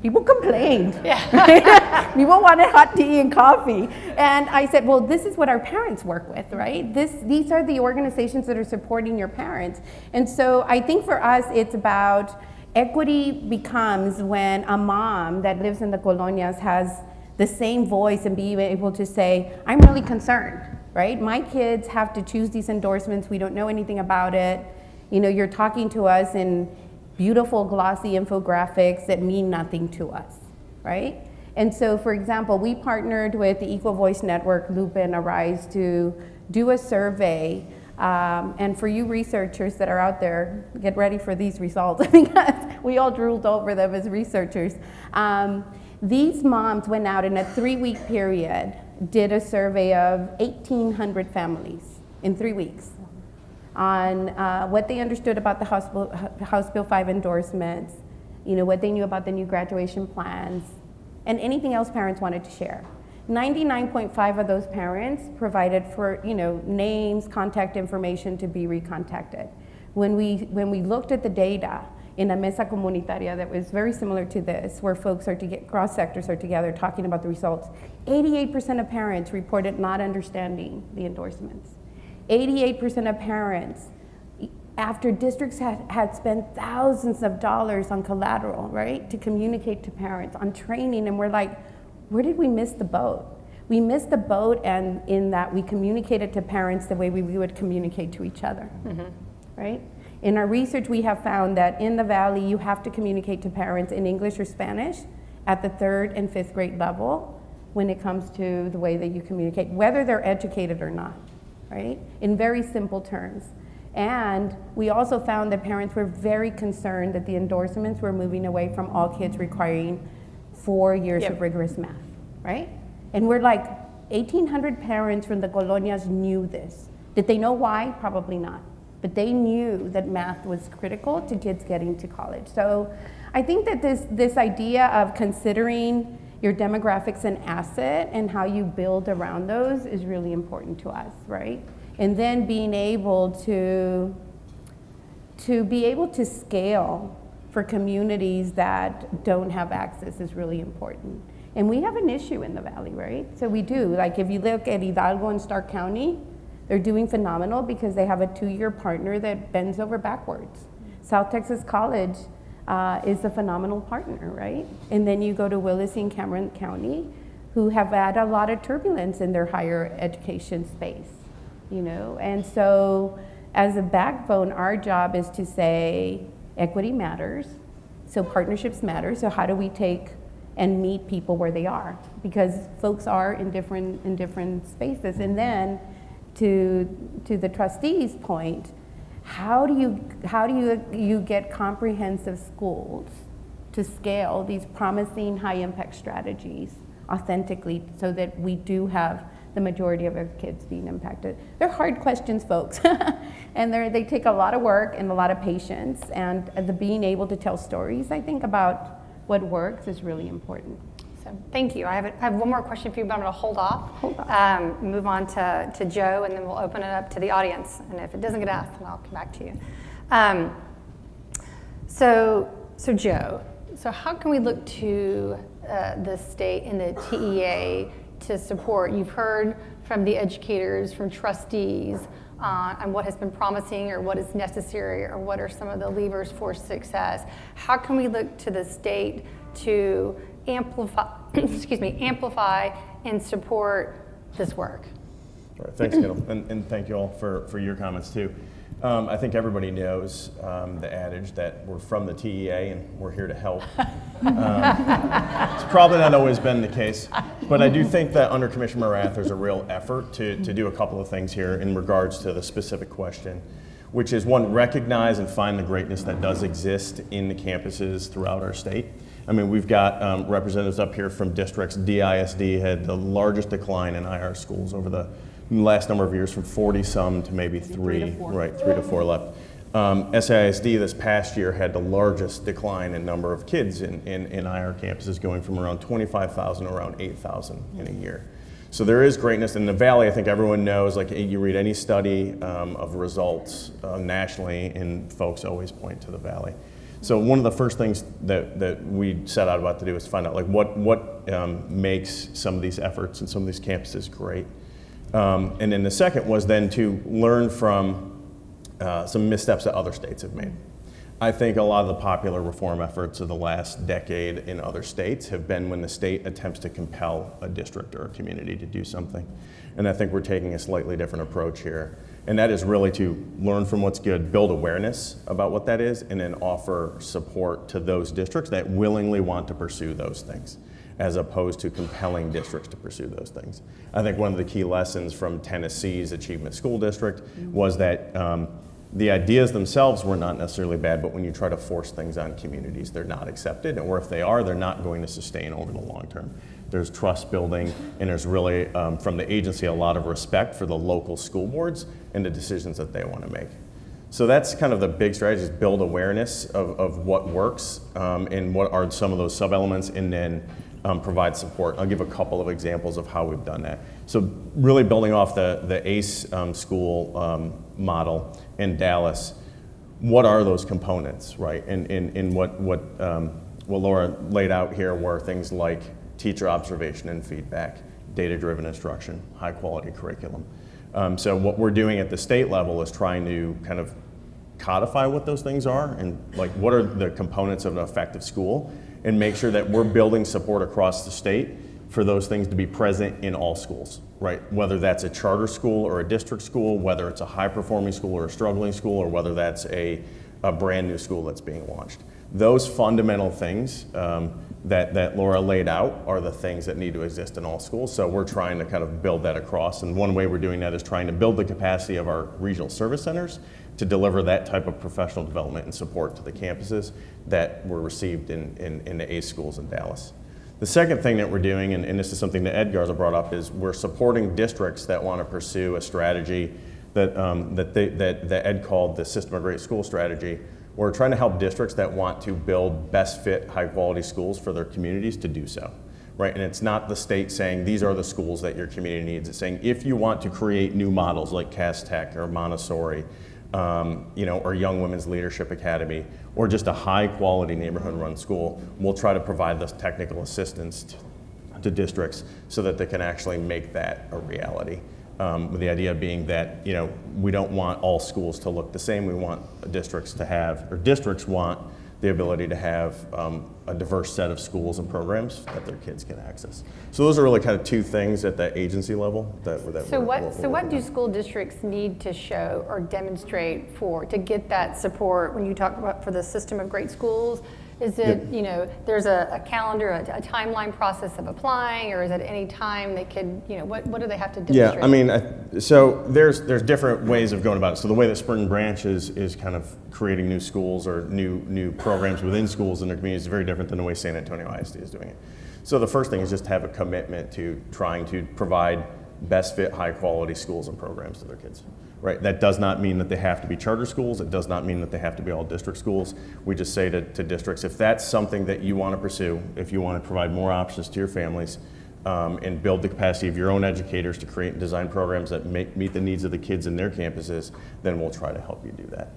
People complained. Yeah. People wanted hot tea and coffee. And I said, well, this is what our parents work with, right? These are the organizations that are supporting your parents. And so I think for us, it's about equity becomes when a mom that lives in the colonias has the same voice and be able to say, I'm really concerned. right? My kids have to choose these endorsements. We don't know anything about it. You know, you're talking to us in beautiful glossy infographics that mean nothing to us, right? And so, for example, we partnered with the Equal Voice Network, Lupa and Arise to do a survey. And for you researchers that are out there, get ready for these results because we all drooled over them as researchers. These moms went out in a 3-week period, did a survey of 1,800 families in 3 weeks on what they understood about the House Bill 5 endorsements, you know, what they knew about the new graduation plans, and anything else parents wanted to share. 99.5 of those parents provided for, you know, names, contact information to be recontacted. When we looked at the data in a mesa comunitaria that was very similar to this, where folks are cross sectors are together talking about the results, 88% of parents reported not understanding the endorsements. 88% of parents, after districts had spent thousands of dollars on collateral, right, to communicate to parents, on training, and we're like, where did we miss the boat? We missed the boat, and in that we communicated to parents the way we would communicate to each other, right? In our research, we have found that in the Valley, you have to communicate to parents in English or Spanish at the 3rd and 5th grade level when it comes to the way that you communicate, whether they're educated or not, right? In very simple terms. And we also found that parents were very concerned that the endorsements were moving away from all kids requiring 4 years of rigorous math, right? And we're like, 1,800 parents from the colonias knew this. Did they know why? Probably not. But they knew that math was critical to kids getting to college. So I think that this idea of considering your demographics an asset and how you build around those is really important to us, right? And then being able to be able to scale for communities that don't have access is really important. And we have an issue in the Valley, right? So we do. Like if you look at Hidalgo and Stark County, they're doing phenomenal because they have a 2-year partner that bends over backwards. South Texas College is a phenomenal partner, right? And then you go to Willis and Cameron County, who have had a lot of turbulence in their higher education space, you know? And so as a backbone, our job is to say, equity matters, so partnerships matter, so how do we take and meet people where they are? Because folks are in different spaces. And then to the trustee's point, how do you get comprehensive schools to scale these promising high impact strategies authentically so that we do have the majority of our kids being impacted? They're hard questions, folks. And they take a lot of work and a lot of patience, and the being able to tell stories, I think, about what works is really important. So thank you. I have one more question for you, but I'm going to hold off. Move on to Joe, and then we'll open it up to the audience. And if it doesn't get asked, then I'll come back to you. So Joe, so how can we look to the state and the TEA to support? You've heard from the educators, from trustees, on what has been promising or what is necessary or what are some of the levers for success. How can we look to the state to amplify and support this work? All right, thanks, Kendall, and thank you all for your comments too. I think everybody knows the adage that we're from the TEA and we're here to help. It's probably not always been the case, but I do think that under Commissioner Morath there's a real effort to do a couple of things here in regards to the specific question, which is one, recognize and find the greatness that does exist in the campuses throughout our state. I mean, we've got representatives up here from districts. DISD had the largest decline in IR schools over the last number of years, from 40-some to maybe 3 to 4 left. SISD this past year had the largest decline in number of kids in IR campuses, going from around 25,000 to around 8,000 in a year. So there is greatness in the Valley. I think everyone knows, like you read any study of results nationally, and folks always point to the Valley. So one of the first things that we set out about to do is find out like what makes some of these efforts and some of these campuses great. And then the second was then to learn from some missteps that other states have made. I think a lot of the popular reform efforts of the last decade in other states have been when the state attempts to compel a district or a community to do something. And I think we're taking a slightly different approach here. And that is really to learn from what's good, build awareness about what that is, and then offer support to those districts that willingly want to pursue those things, as opposed to compelling districts to pursue those things. I think one of the key lessons from Tennessee's Achievement School District was that the ideas themselves were not necessarily bad, but when you try to force things on communities, they're not accepted, or if they are, they're not going to sustain over the long term. There's trust building, and there's really, from the agency, a lot of respect for the local school boards and the decisions that they want to make. So that's kind of the big strategy, is build awareness of what works and what are some of those sub-elements, and then provide support. I'll give a couple of examples of how we've done that. So really building off the ACE school model in Dallas, what are those components, right? And what Laura laid out here were things like teacher observation and feedback, data-driven instruction, high-quality curriculum. So what we're doing at the state level is trying to kind of codify what those things are and like what are the components of an effective school, and make sure that we're building support across the state for those things to be present in all schools, right? Whether that's a charter school or a district school, whether it's a high-performing school or a struggling school, or whether that's a brand new school that's being launched. Those fundamental things that Laura laid out are the things that need to exist in all schools. So we're trying to kind of build that across. And one way we're doing that is trying to build the capacity of our regional service centers to deliver that type of professional development and support to the campuses that were received in the ACE schools in Dallas. The second thing that we're doing, and this is something that Ed Garza brought up, is we're supporting districts that want to pursue a strategy that Ed called the System of Great School strategy. We're trying to help districts that want to build best fit, high quality schools for their communities to do so, right? And it's not the state saying these are the schools that your community needs. It's saying if you want to create new models like Cass Tech or Montessori, or Young Women's Leadership Academy, or just a high quality neighborhood run school, we'll try to provide this technical assistance to districts so that they can actually make that a reality. With the idea being that, we don't want all schools to look the same. We want districts to have, or districts want the ability to have a diverse set of schools and programs that their kids can access. So those are really kind of two things at the agency level that So what do school districts need to show or demonstrate to get that support when you talk about for the System of Great Schools? Is it, there's a calendar, a timeline process of applying, or is it any time they could, what do they have to demonstrate? Yeah, I mean, so there's different ways of going about it. So the way that Spring Branch is kind of creating new schools or new programs within schools in their communities is very different than the way San Antonio ISD is doing it. So the first thing is just to have a commitment to trying to provide best fit, high quality schools and programs to their kids. Right, that does not mean that they have to be charter schools. It does not mean that they have to be all district schools. We just say to districts, if that's something that you want to pursue, if you want to provide more options to your families and build the capacity of your own educators to create and design programs that meet the needs of the kids in their campuses, then we'll try to help you do that.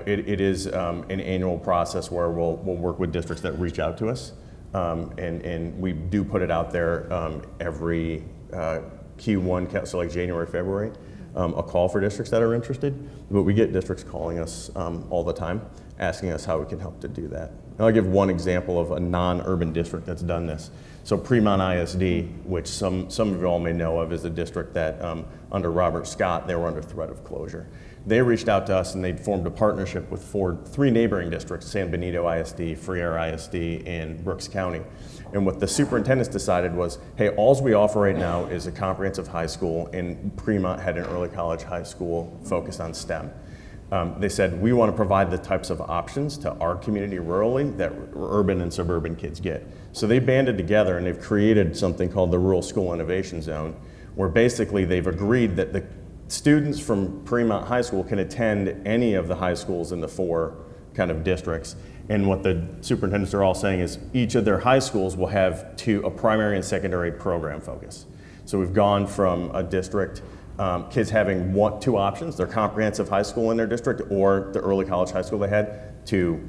It is an annual process where we'll work with districts that reach out to us, and we do put it out there every Q1, so like January, February. A call for districts that are interested, but we get districts calling us all the time, asking us how we can help to do that. And I'll give one example of a non-urban district that's done this. So Fremont ISD, which some of you all may know of, is a district that under Robert Scott, they were under threat of closure. They reached out to us and they'd formed a partnership with three neighboring districts, San Benito ISD, Freer ISD, and Brooks County. And what the superintendents decided was, hey, all we offer right now is a comprehensive high school, and Fremont had an early college high school focused on STEM. They said, we want to provide the types of options to our community rurally that urban and suburban kids get. So they banded together and they've created something called the Rural School Innovation Zone, where basically they've agreed that the students from Fremont High School can attend any of the high schools in the four kind of districts. And what the superintendents are all saying is each of their high schools will have a primary and secondary program focus. So we've gone from a district, kids having two options, their comprehensive high school in their district or the early college high school they had, to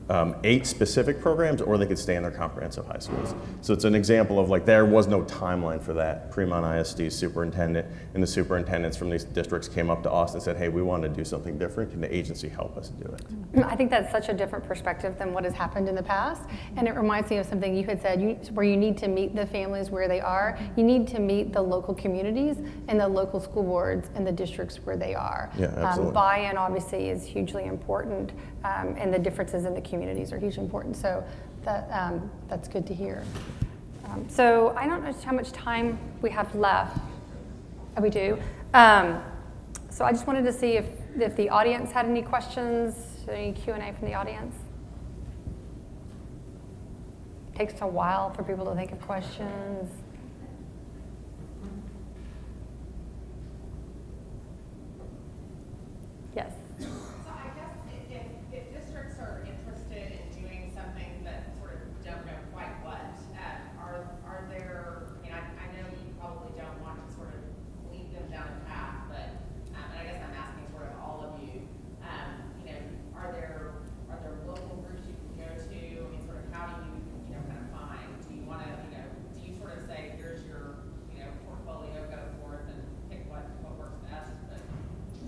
8 specific programs, or they could stay in their comprehensive high schools. So it's an example of like there was no timeline for that. Fremont ISD superintendent and the superintendents from these districts came up to us and said, hey, we want to do something different. Can the agency help us do it? I think that's such a different perspective than what has happened in the past. And it reminds me of something you had said, where you need to meet the families where they are. You need to meet the local communities and the local school boards and the districts where they are. Yeah, absolutely. Buy-in obviously is hugely important, and the differences in the communities are hugely important. So that's good to hear. So I don't know how much time we have left. Oh, we do. So I just wanted to see if the audience had any questions, any Q&A from the audience. Takes a while for people to think of questions. Yes. So I guess if districts are interested in doing something that sort of don't know quite what, are there, I know you probably don't want to sort of lead them down a path, but, and I guess I'm asking sort of all of you, are there local groups you can go to? I mean, sort of how do you kind of find, do you want to, do you sort of say, here's your, portfolio, go forth and pick what works best, but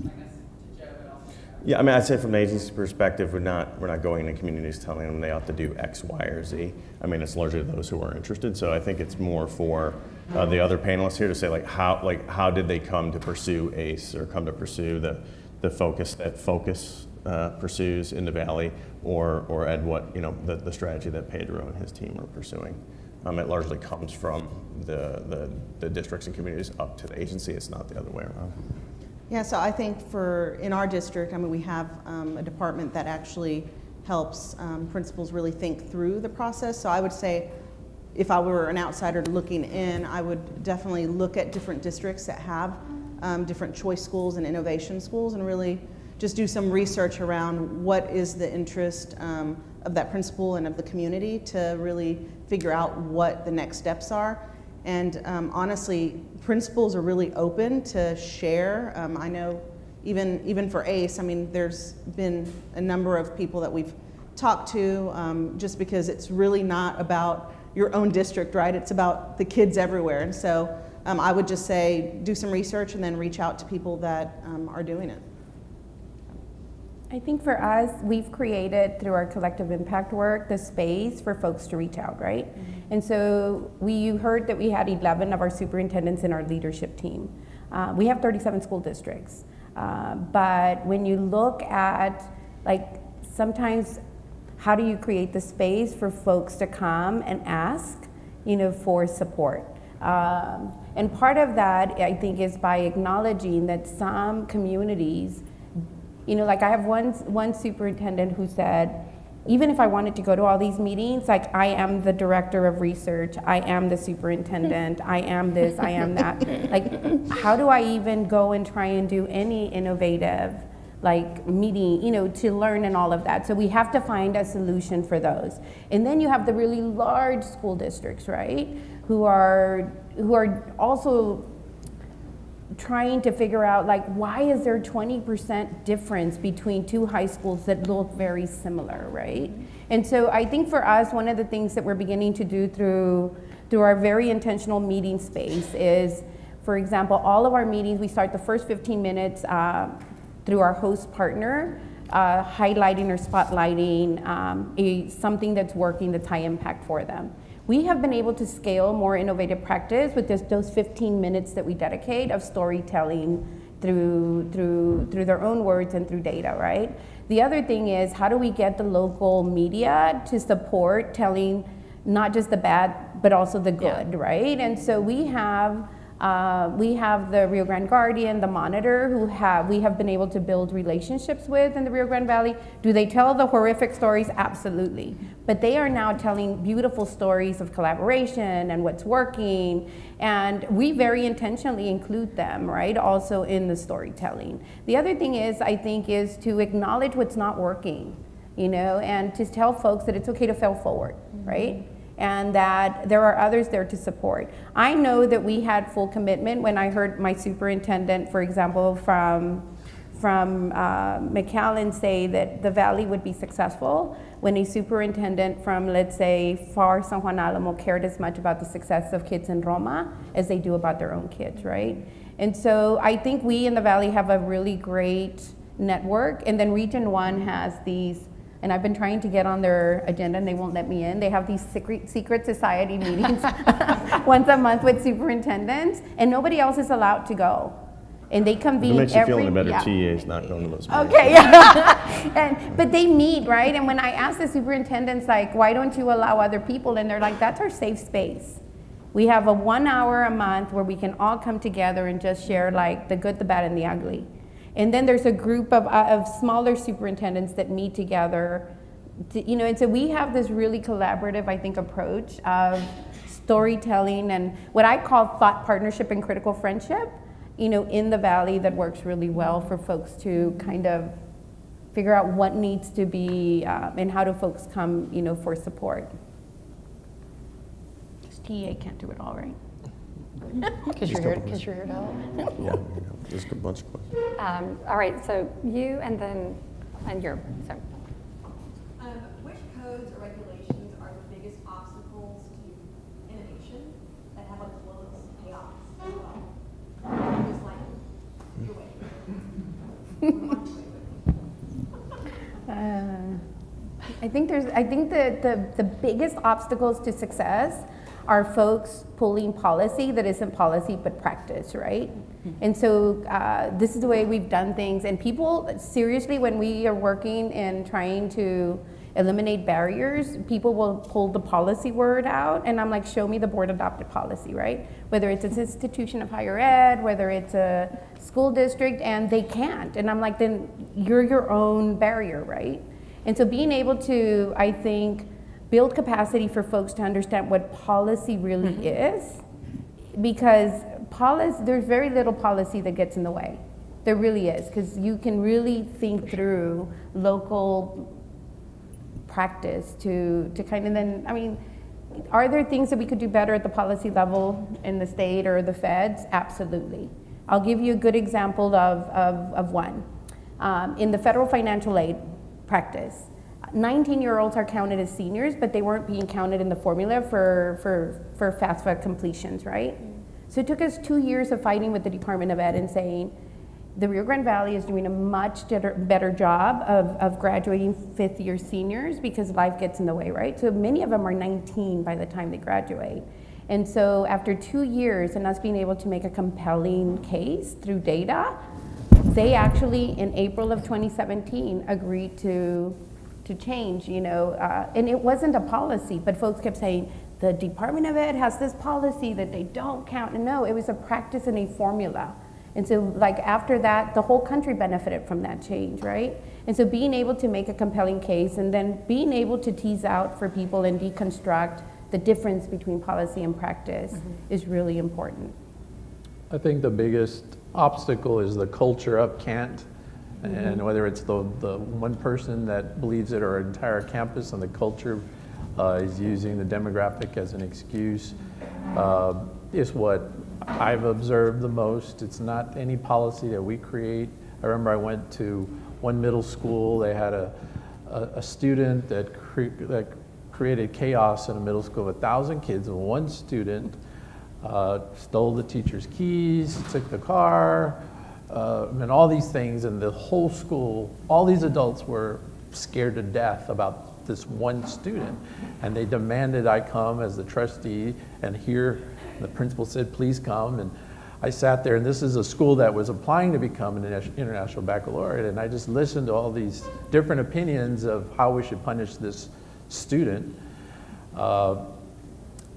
I guess to Joe, but also. Yeah, I mean, I'd say from the agency's perspective, we're not going into communities telling them they ought to do X, Y, or Z. I mean, it's largely those who are interested. So I think it's more for the other panelists here to say how did they come to pursue ACE or come to pursue the focus that Focus pursues in the Valley, or Ed, what the strategy that Pedro and his team are pursuing. It largely comes from the districts and communities up to the agency. It's not the other way around. Yeah, so I think in our district, we have a department that actually helps principals really think through the process. So I would say, if I were an outsider looking in, I would definitely look at different districts that have different choice schools and innovation schools, and really just do some research around what is the interest of that principal and of the community to really figure out what the next steps are. And honestly, principals are really open to share. I know even for ACE, there's been a number of people that we've talked to, just because it's really not about your own district, right? It's about the kids everywhere. And so I would just say do some research and then reach out to people that are doing it. I think for us, we've created through our collective impact work the space for folks to reach out, right? Mm-hmm. And so you heard that we had 11 of our superintendents in our leadership team. We have 37 school districts. But when you look at, sometimes how do you create the space for folks to come and ask, for support? And part of that, I think, is by acknowledging that some communities, I have one superintendent who said, even if I wanted to go to all these meetings, I am the director of research, I am the superintendent, I am this, I am that. How do I even go and try and do any innovative, meeting, to learn and all of that? So we have to find a solution for those. And then you have the really large school districts, right? Who are also trying to figure out why is there 20% difference between two high schools that look very similar, right? And so I think for us, one of the things that we're beginning to do through our very intentional meeting space is, for example, all of our meetings, we start the first 15 minutes through our host partner, highlighting or spotlighting something that's working that's high impact for them. We have been able to scale more innovative practice with those 15 minutes that we dedicate of storytelling through their own words and through data, right? The other thing is, how do we get the local media to support telling not just the bad, but also the good, right? And so we have the Rio Grande Guardian, the Monitor, we have been able to build relationships with in the Rio Grande Valley. Do they tell the horrific stories? Absolutely. But they are now telling beautiful stories of collaboration and what's working. And we very intentionally include them, right, also in the storytelling. The other thing is, I think, is to acknowledge what's not working, and to tell folks that it's okay to fail forward, right? And that there are others there to support. I know that we had full commitment when I heard my superintendent, for example, from McAllen say that the Valley would be successful when a superintendent from, let's say, far San Juan Alamo cared as much about the success of kids in Roma as they do about their own kids, right? And so I think we in the Valley have a really great network, and then Region 1 has these, and I've been trying to get on their agenda and they won't let me in. They have these secret society meetings once a month with superintendents, and nobody else is allowed to go. And they convene If it makes you feel every any better, yeah. TA's not going to those meetings. Okay, yeah. But they meet, right? And when I ask the superintendents, like, why don't you allow other people? And they're like, that's our safe space. We have a 1 hour a month where we can all come together and just share like the good, the bad, and the ugly. And then there's a group of smaller superintendents that meet together, and so we have this really collaborative, I think, approach of storytelling and what I call thought partnership and critical friendship, in the Valley that works really well for folks to kind of figure out what needs to be and how do folks come, for support. TA can't do it all, right? Because you're here to help. Yeah, just a bunch of questions. All right, so you and your, so. Which codes or regulations are the biggest obstacles to innovation that have a close payoff as well? Just like your way. I think the biggest obstacles to success are folks pulling policy that isn't policy but practice, right? And so this is the way we've done things, and people, seriously, when we are working and trying to eliminate barriers, people will pull the policy word out, and I'm like, show me the board adopted policy, right? Whether it's an institution of higher ed, whether it's a school district, and they can't. And I'm like, then you're your own barrier, right? And so being able to, I think, build capacity for folks to understand what policy really is, because there's very little policy that gets in the way. There really is, because you can really think through local practice to kind of then, are there things that we could do better at the policy level in the state or the feds? Absolutely. I'll give you a good example of one. In the federal financial aid practice, 19-year-olds are counted as seniors, but they weren't being counted in the formula for FAFSA completions, right? So it took us 2 years of fighting with the Department of Ed and saying, the Rio Grande Valley is doing a much better job of graduating fifth-year seniors because life gets in the way, right? So many of them are 19 by the time they graduate. And so after 2 years and us being able to make a compelling case through data, they actually, in April of 2017, agreed to change, and it wasn't a policy, but folks kept saying, the Department of Ed has this policy that they don't count. And no, it was a practice and a formula. And so like after that, the whole country benefited from that change, right? And so being able to make a compelling case and then being able to tease out for people and deconstruct the difference between policy and practice is really important. I think the biggest obstacle is the culture of can't. And whether it's the one person that believes it or an entire campus, and the culture is using the demographic as an excuse, is what I've observed the most. It's not any policy that we create. I remember I went to one middle school. They had a student that created chaos in a middle school of 1,000 kids, and one student stole the teacher's keys, took the car, and all these things, and the whole school, all these adults were scared to death about this one student, and they demanded I come as the trustee, and here the principal said, please come, and I sat there, and this is a school that was applying to become an international baccalaureate, and I just listened to all these different opinions of how we should punish this student.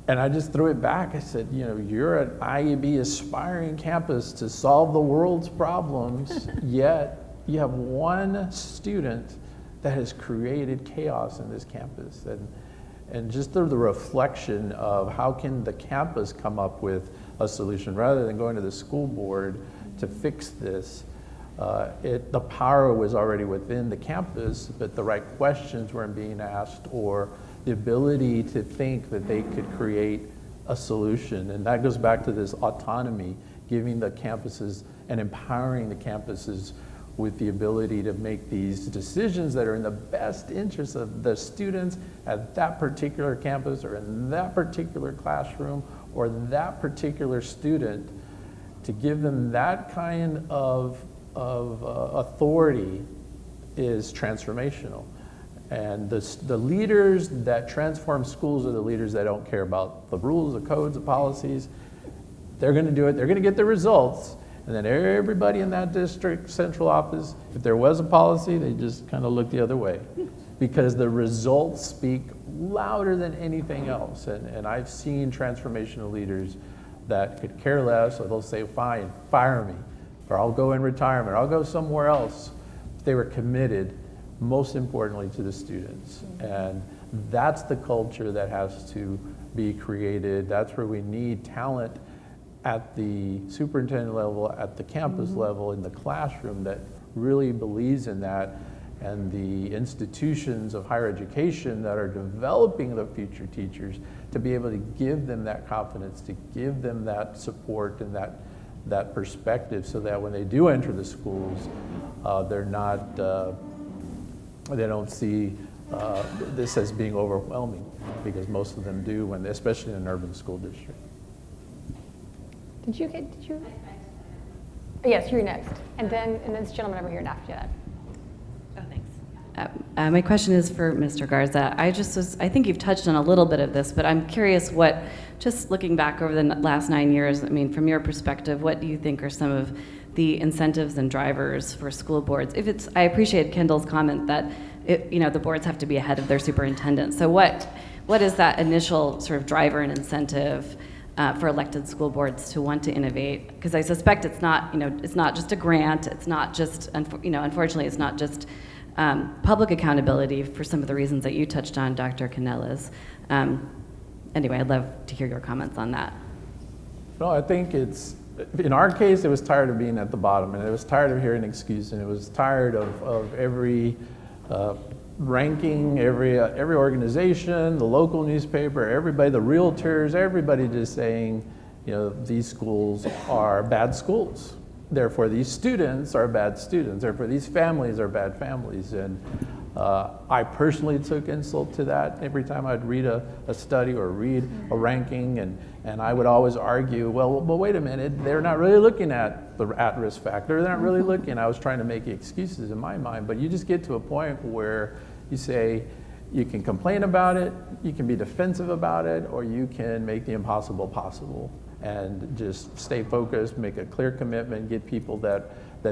And I just threw it back. I said, you're an IUB aspiring campus to solve the world's problems, yet you have one student that has created chaos in this campus. And just the reflection of how can the campus come up with a solution rather than going to the school board to fix this. The power was already within the campus, but the right questions weren't being asked, or the ability to think that they could create a solution. And that goes back to this autonomy, giving the campuses and empowering the campuses with the ability to make these decisions that are in the best interest of the students at that particular campus or in that particular classroom or that particular student, to give them that kind of authority is transformational. And the leaders that transform schools are the leaders that don't care about the rules, the codes, the policies. They're going to do it. They're going to get the results. And then everybody in that district central office, if there was a policy, they just kind of look the other way, because the results speak louder than anything else. And I've seen transformational leaders that could care less, or they'll say, fine, fire me, or I'll go in retirement, or I'll go somewhere else. They were committed, most importantly, to the students. And that's the culture that has to be created. That's where we need talent at the superintendent level, at the campus level, in the classroom, that really believes in that. And the institutions of higher education that are developing the future teachers, to be able to give them that confidence, to give them that support and that perspective, so that when they do enter the schools, they're not, they don't see this as being overwhelming, because most of them do, when, especially in an urban school district. Did you? Yes, you're next. And then this gentleman over here after that. Oh, thanks. My question is for Mr. Garza. I think you've touched on a little bit of this, but I'm curious what, just looking back over the last 9 years, I mean, from your perspective, what do you think are some of the incentives and drivers for school boards? I appreciate Kendall's comment that the boards have to be ahead of their superintendent. So what is that initial sort of driver and incentive for elected school boards to want to innovate? Because I suspect it's not just a grant. It's not just, unfortunately, it's not just public accountability for some of the reasons that you touched on, Dr. Canales. Anyway, I'd love to hear your comments on that. No, I think in our case, it was tired of being at the bottom, and it was tired of hearing excuses, and it was tired of every ranking, every organization, the local newspaper, everybody, the realtors, everybody just saying, these schools are bad schools. Therefore, these students are bad students. Therefore, these families are bad families. And I personally took insult to that every time I'd read a study or read a ranking, and I would always argue, well, wait a minute, they're not really looking at the at-risk factor. They're not really looking. I was trying to make excuses in my mind, but you just get to a point where you say, you can complain about it, you can be defensive about it, or you can make the impossible possible and just stay focused, make a clear commitment, get people that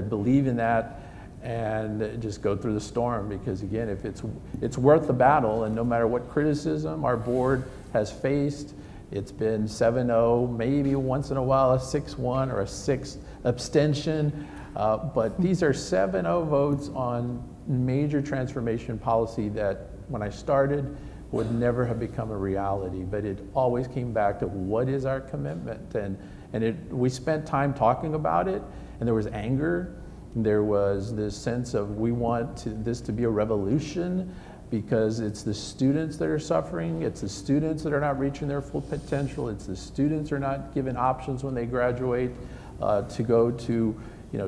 believe in that, and just go through the storm. Because again, if it's worth the battle, and no matter what criticism our board has faced, it's been 7-0, maybe once in a while a 6-1 or a 6 abstention, but these are 7-0 votes on major transformation policy that when I started would never have become a reality, but it always came back to what is our commitment. And we spent time talking about it, and there was anger. There was this sense of we want this to be a revolution, because it's the students that are suffering, it's the students that are not reaching their full potential, it's the students who are not given options when they graduate to go to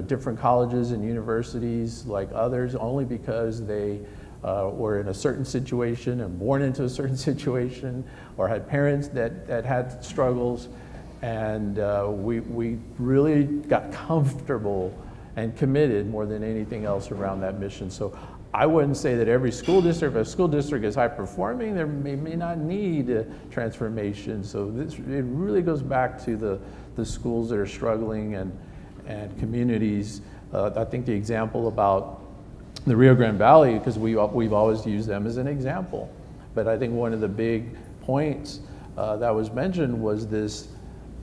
different colleges and universities like others, only because they were in a certain situation and born into a certain situation, or had parents that had struggles. And we really got comfortable and committed more than anything else around that mission. So I wouldn't say that every school district, if a school district is high performing, there may not need transformation. So it really goes back to the schools that are struggling and communities. I think the example about the Rio Grande Valley, because we've always used them as an example. But I think one of the big points that was mentioned was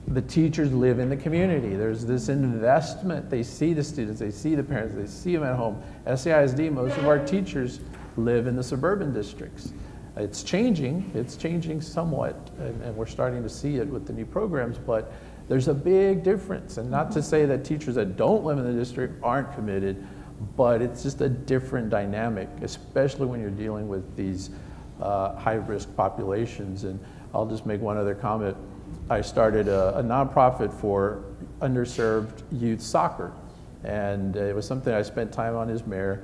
the teachers live in the community. There's this investment. They see the students, they see the parents, they see them at home. SAISD, most of our teachers live in the suburban districts. It's changing somewhat, and we're starting to see it with the new programs, but there's a big difference. And not to say that teachers that don't live in the district aren't committed, but it's just a different dynamic, especially when you're dealing with these high-risk populations. And I'll just make one other comment. I started a nonprofit for underserved youth soccer. And it was something I spent time on as mayor.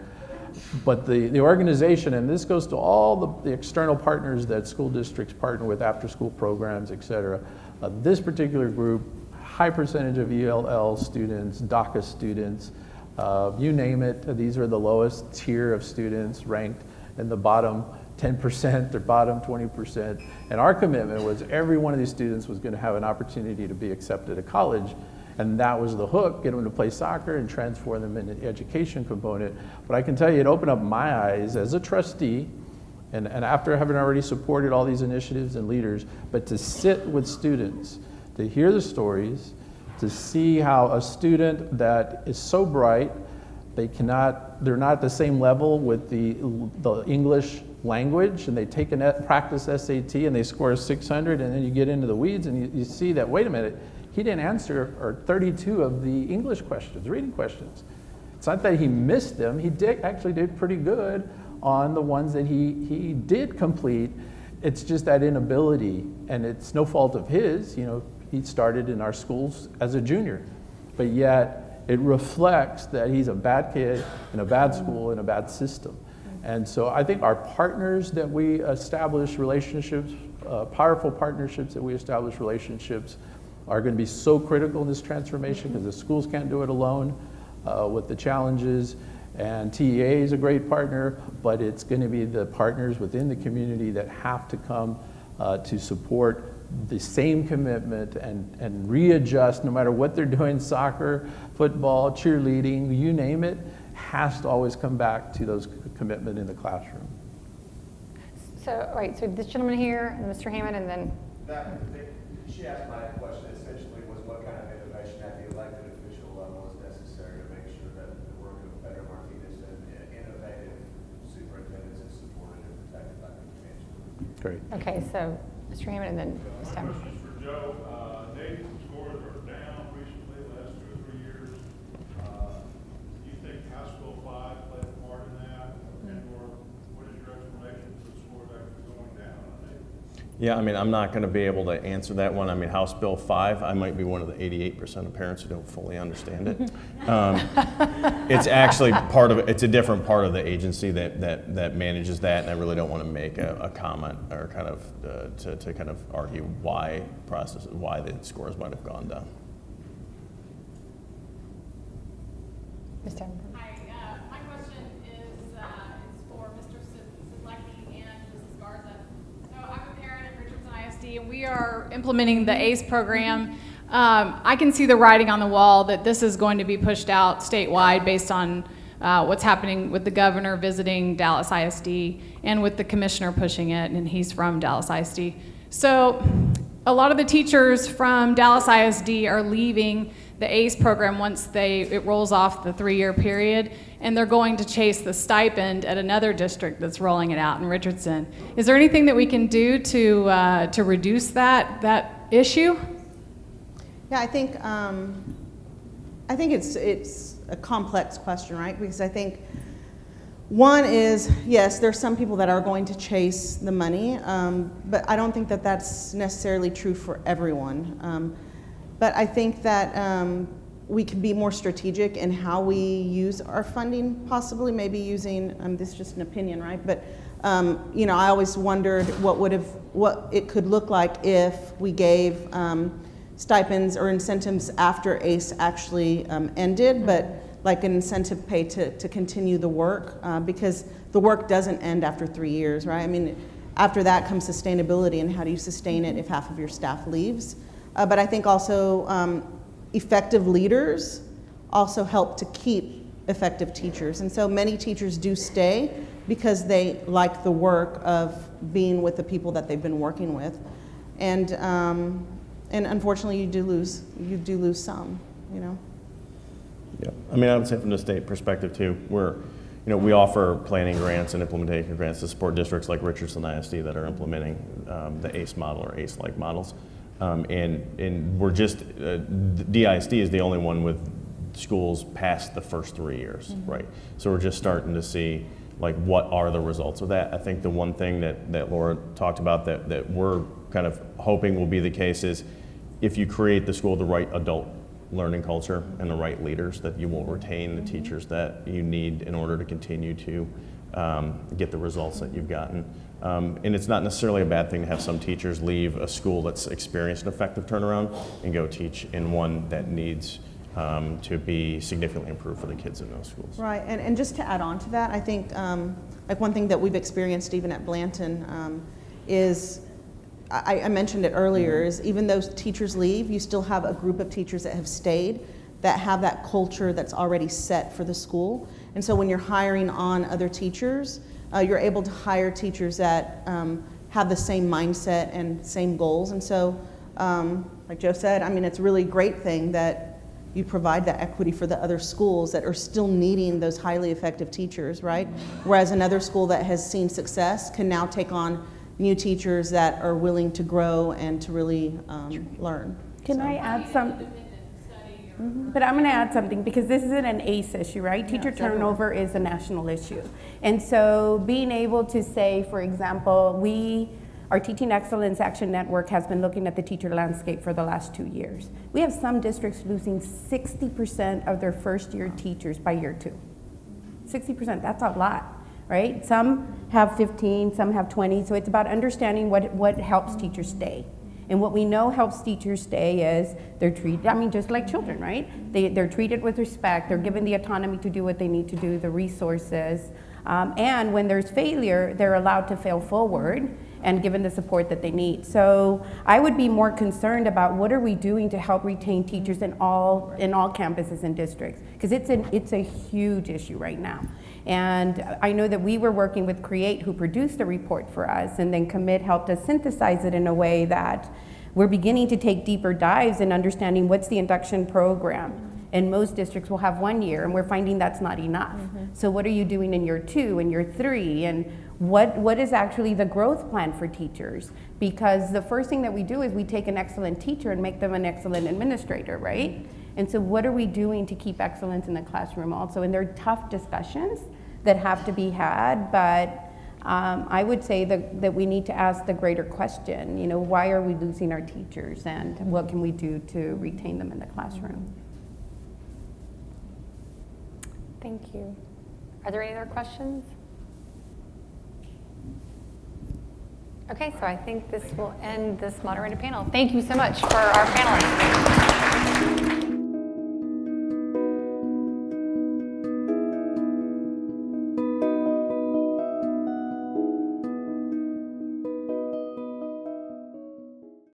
But the organization, and this goes to all the external partners that school districts partner with, after-school programs, et cetera. This particular group, high percentage of ELL students, DACA students, you name it, these are the lowest tier of students ranked in the bottom 10% or bottom 20%. And our commitment was every one of these students was going to have an opportunity to be accepted at college. And that was the hook, get them to play soccer and transform them into the education component. But I can tell you, it opened up my eyes as a trustee, and after having already supported all these initiatives and leaders, but to sit with students, to hear the stories, to see how a student that is so bright, they're not at the same level with the English language, and they take a practice SAT and they score 600, and then you get into the weeds and you see that, wait a minute, he didn't answer 32 of the English questions, reading questions. It's not that he missed them, he actually did pretty good on the ones that he did complete. It's just that inability, and it's no fault of his. You know, he started in our schools as a junior, but yet it reflects that he's a bad kid in a bad school in a bad system. And so I think our partners that we establish relationships, powerful partnerships that we establish relationships, are going to be so critical in this transformation, because the schools can't do it alone with the challenges. And TEA is a great partner, but it's going to be the partners within the community that have to come to support the same commitment and readjust, no matter what they're doing, soccer, football, cheerleading, you name it, has to always come back to those commitment in the classroom. So, right, so this gentleman here, and Mr. Hammond, and then. She asked my question essentially was what kind of innovation at the elected official level is necessary to make sure that the work of Pedro Martinez and innovative superintendents is supported and protected by the expansion. Great. Okay, so Mr. Hammond and then Ms. Townsend. Questions for Joe. Native scores are down recently, the last 2 or 3 years. Do you think House Bill 5 played a part in that? And/or what is your explanation for the scores actually going down on native? Yeah, I mean, I'm not going to be able to answer that one. I mean, House Bill 5, I might be one of the 88% of parents who don't fully understand it. It's actually it's a different part of the agency that manages that, and I really don't want to make a comment or kind of to kind of argue why the scores might have gone down. Ms. Townsend. Hi, my question is for Mr. Siedlecki and Mrs. Garza. So I'm a parent at Richardson ISD, and we are implementing the ACE program. I can see the writing on the wall that this is going to be pushed out statewide based on what's happening with the governor visiting Dallas ISD and with the commissioner pushing it, and he's from Dallas ISD. So a lot of the teachers from Dallas ISD are leaving the ACE program once it rolls off the 3-year period, and they're going to chase the stipend at another district that's rolling it out in Richardson. Is there anything that we can do to reduce that issue? Yeah, I think it's a complex question, right? Because I think one is, yes, there's some people that are going to chase the money, but I don't think that that's necessarily true for everyone. But I think that we can be more strategic in how we use our funding, possibly maybe using, this is just an opinion, right? But you know, I always wondered what it could look like if we gave stipends or incentives after ACE actually ended, but like an incentive pay to continue the work, because the work doesn't end after 3 years, right? I mean, after that comes sustainability, and how do you sustain it if half of your staff leaves? But I think also effective leaders also help to keep effective teachers. And so many teachers do stay because they like the work of being with the people that they've been working with. And unfortunately, you do lose some, you know. Yeah, I mean, I would say from the state perspective too, we offer planning grants and implementation grants to support districts like Richardson ISD that are implementing the ACE model or ACE-like models. And we're just, DISD is the only one with schools past the first 3 years, right? So we're just starting to see, like, what are the results of that. I think the one thing that Laura talked about that we're kind of hoping will be the case is if you create the school the right adult learning culture and the right leaders, that you will retain the teachers that you need in order to continue to get the results that you've gotten. And it's not necessarily a bad thing to have some teachers leave a school that's experienced an effective turnaround and go teach in one that needs to be significantly improved for the kids in those schools. Right, and just to add on to that, I think like one thing that we've experienced even at Blanton is, I mentioned it earlier, is even though teachers leave, you still have a group of teachers that have stayed, that have that culture that's already set for the school. And so when you're hiring on other teachers, you're able to hire teachers that have the same mindset and same goals. And so, like Joe said, I mean, it's a really great thing that you provide that equity for the other schools that are still needing those highly effective teachers, right? Whereas another school that has seen success can now take on new teachers that are willing to grow and to really learn. Can I add some? But I'm going to add something, because this isn't an ACE issue, right? Teacher turnover is a national issue. And so being able to say, for example, our Teaching Excellence Action Network has been looking at the teacher landscape for the last 2 years. We have some districts losing 60% of their first year teachers by year 2. 60%, that's a lot, right? Some have 15, some have 20, so it's about understanding what helps teachers stay. And what we know helps teachers stay is they're treated, I mean, just like children, right? They're treated with respect, they're given the autonomy to do what they need to do, the resources, and when there's failure, they're allowed to fail forward and given the support that they need. So I would be more concerned about what are we doing to help retain teachers in all campuses and districts, because it's a huge issue right now. And I know that we were working with CREATE, who produced a report for us, and then Commit helped us synthesize it in a way that we're beginning to take deeper dives in understanding what's the induction program. And most districts will have 1 year, and we're finding that's not enough. So what are you doing in year 2 and year 3? And what is actually the growth plan for teachers? Because the first thing that we do is we take an excellent teacher and make them an excellent administrator, right? And so what are we doing to keep excellence in the classroom also? And they're tough discussions that have to be had, but I would say that we need to ask the greater question, you know, why are we losing our teachers, and what can we do to retain them in the classroom? Thank you. Are there any other questions? Okay, so I think this will end this moderated panel. Thank you so much for our panelists.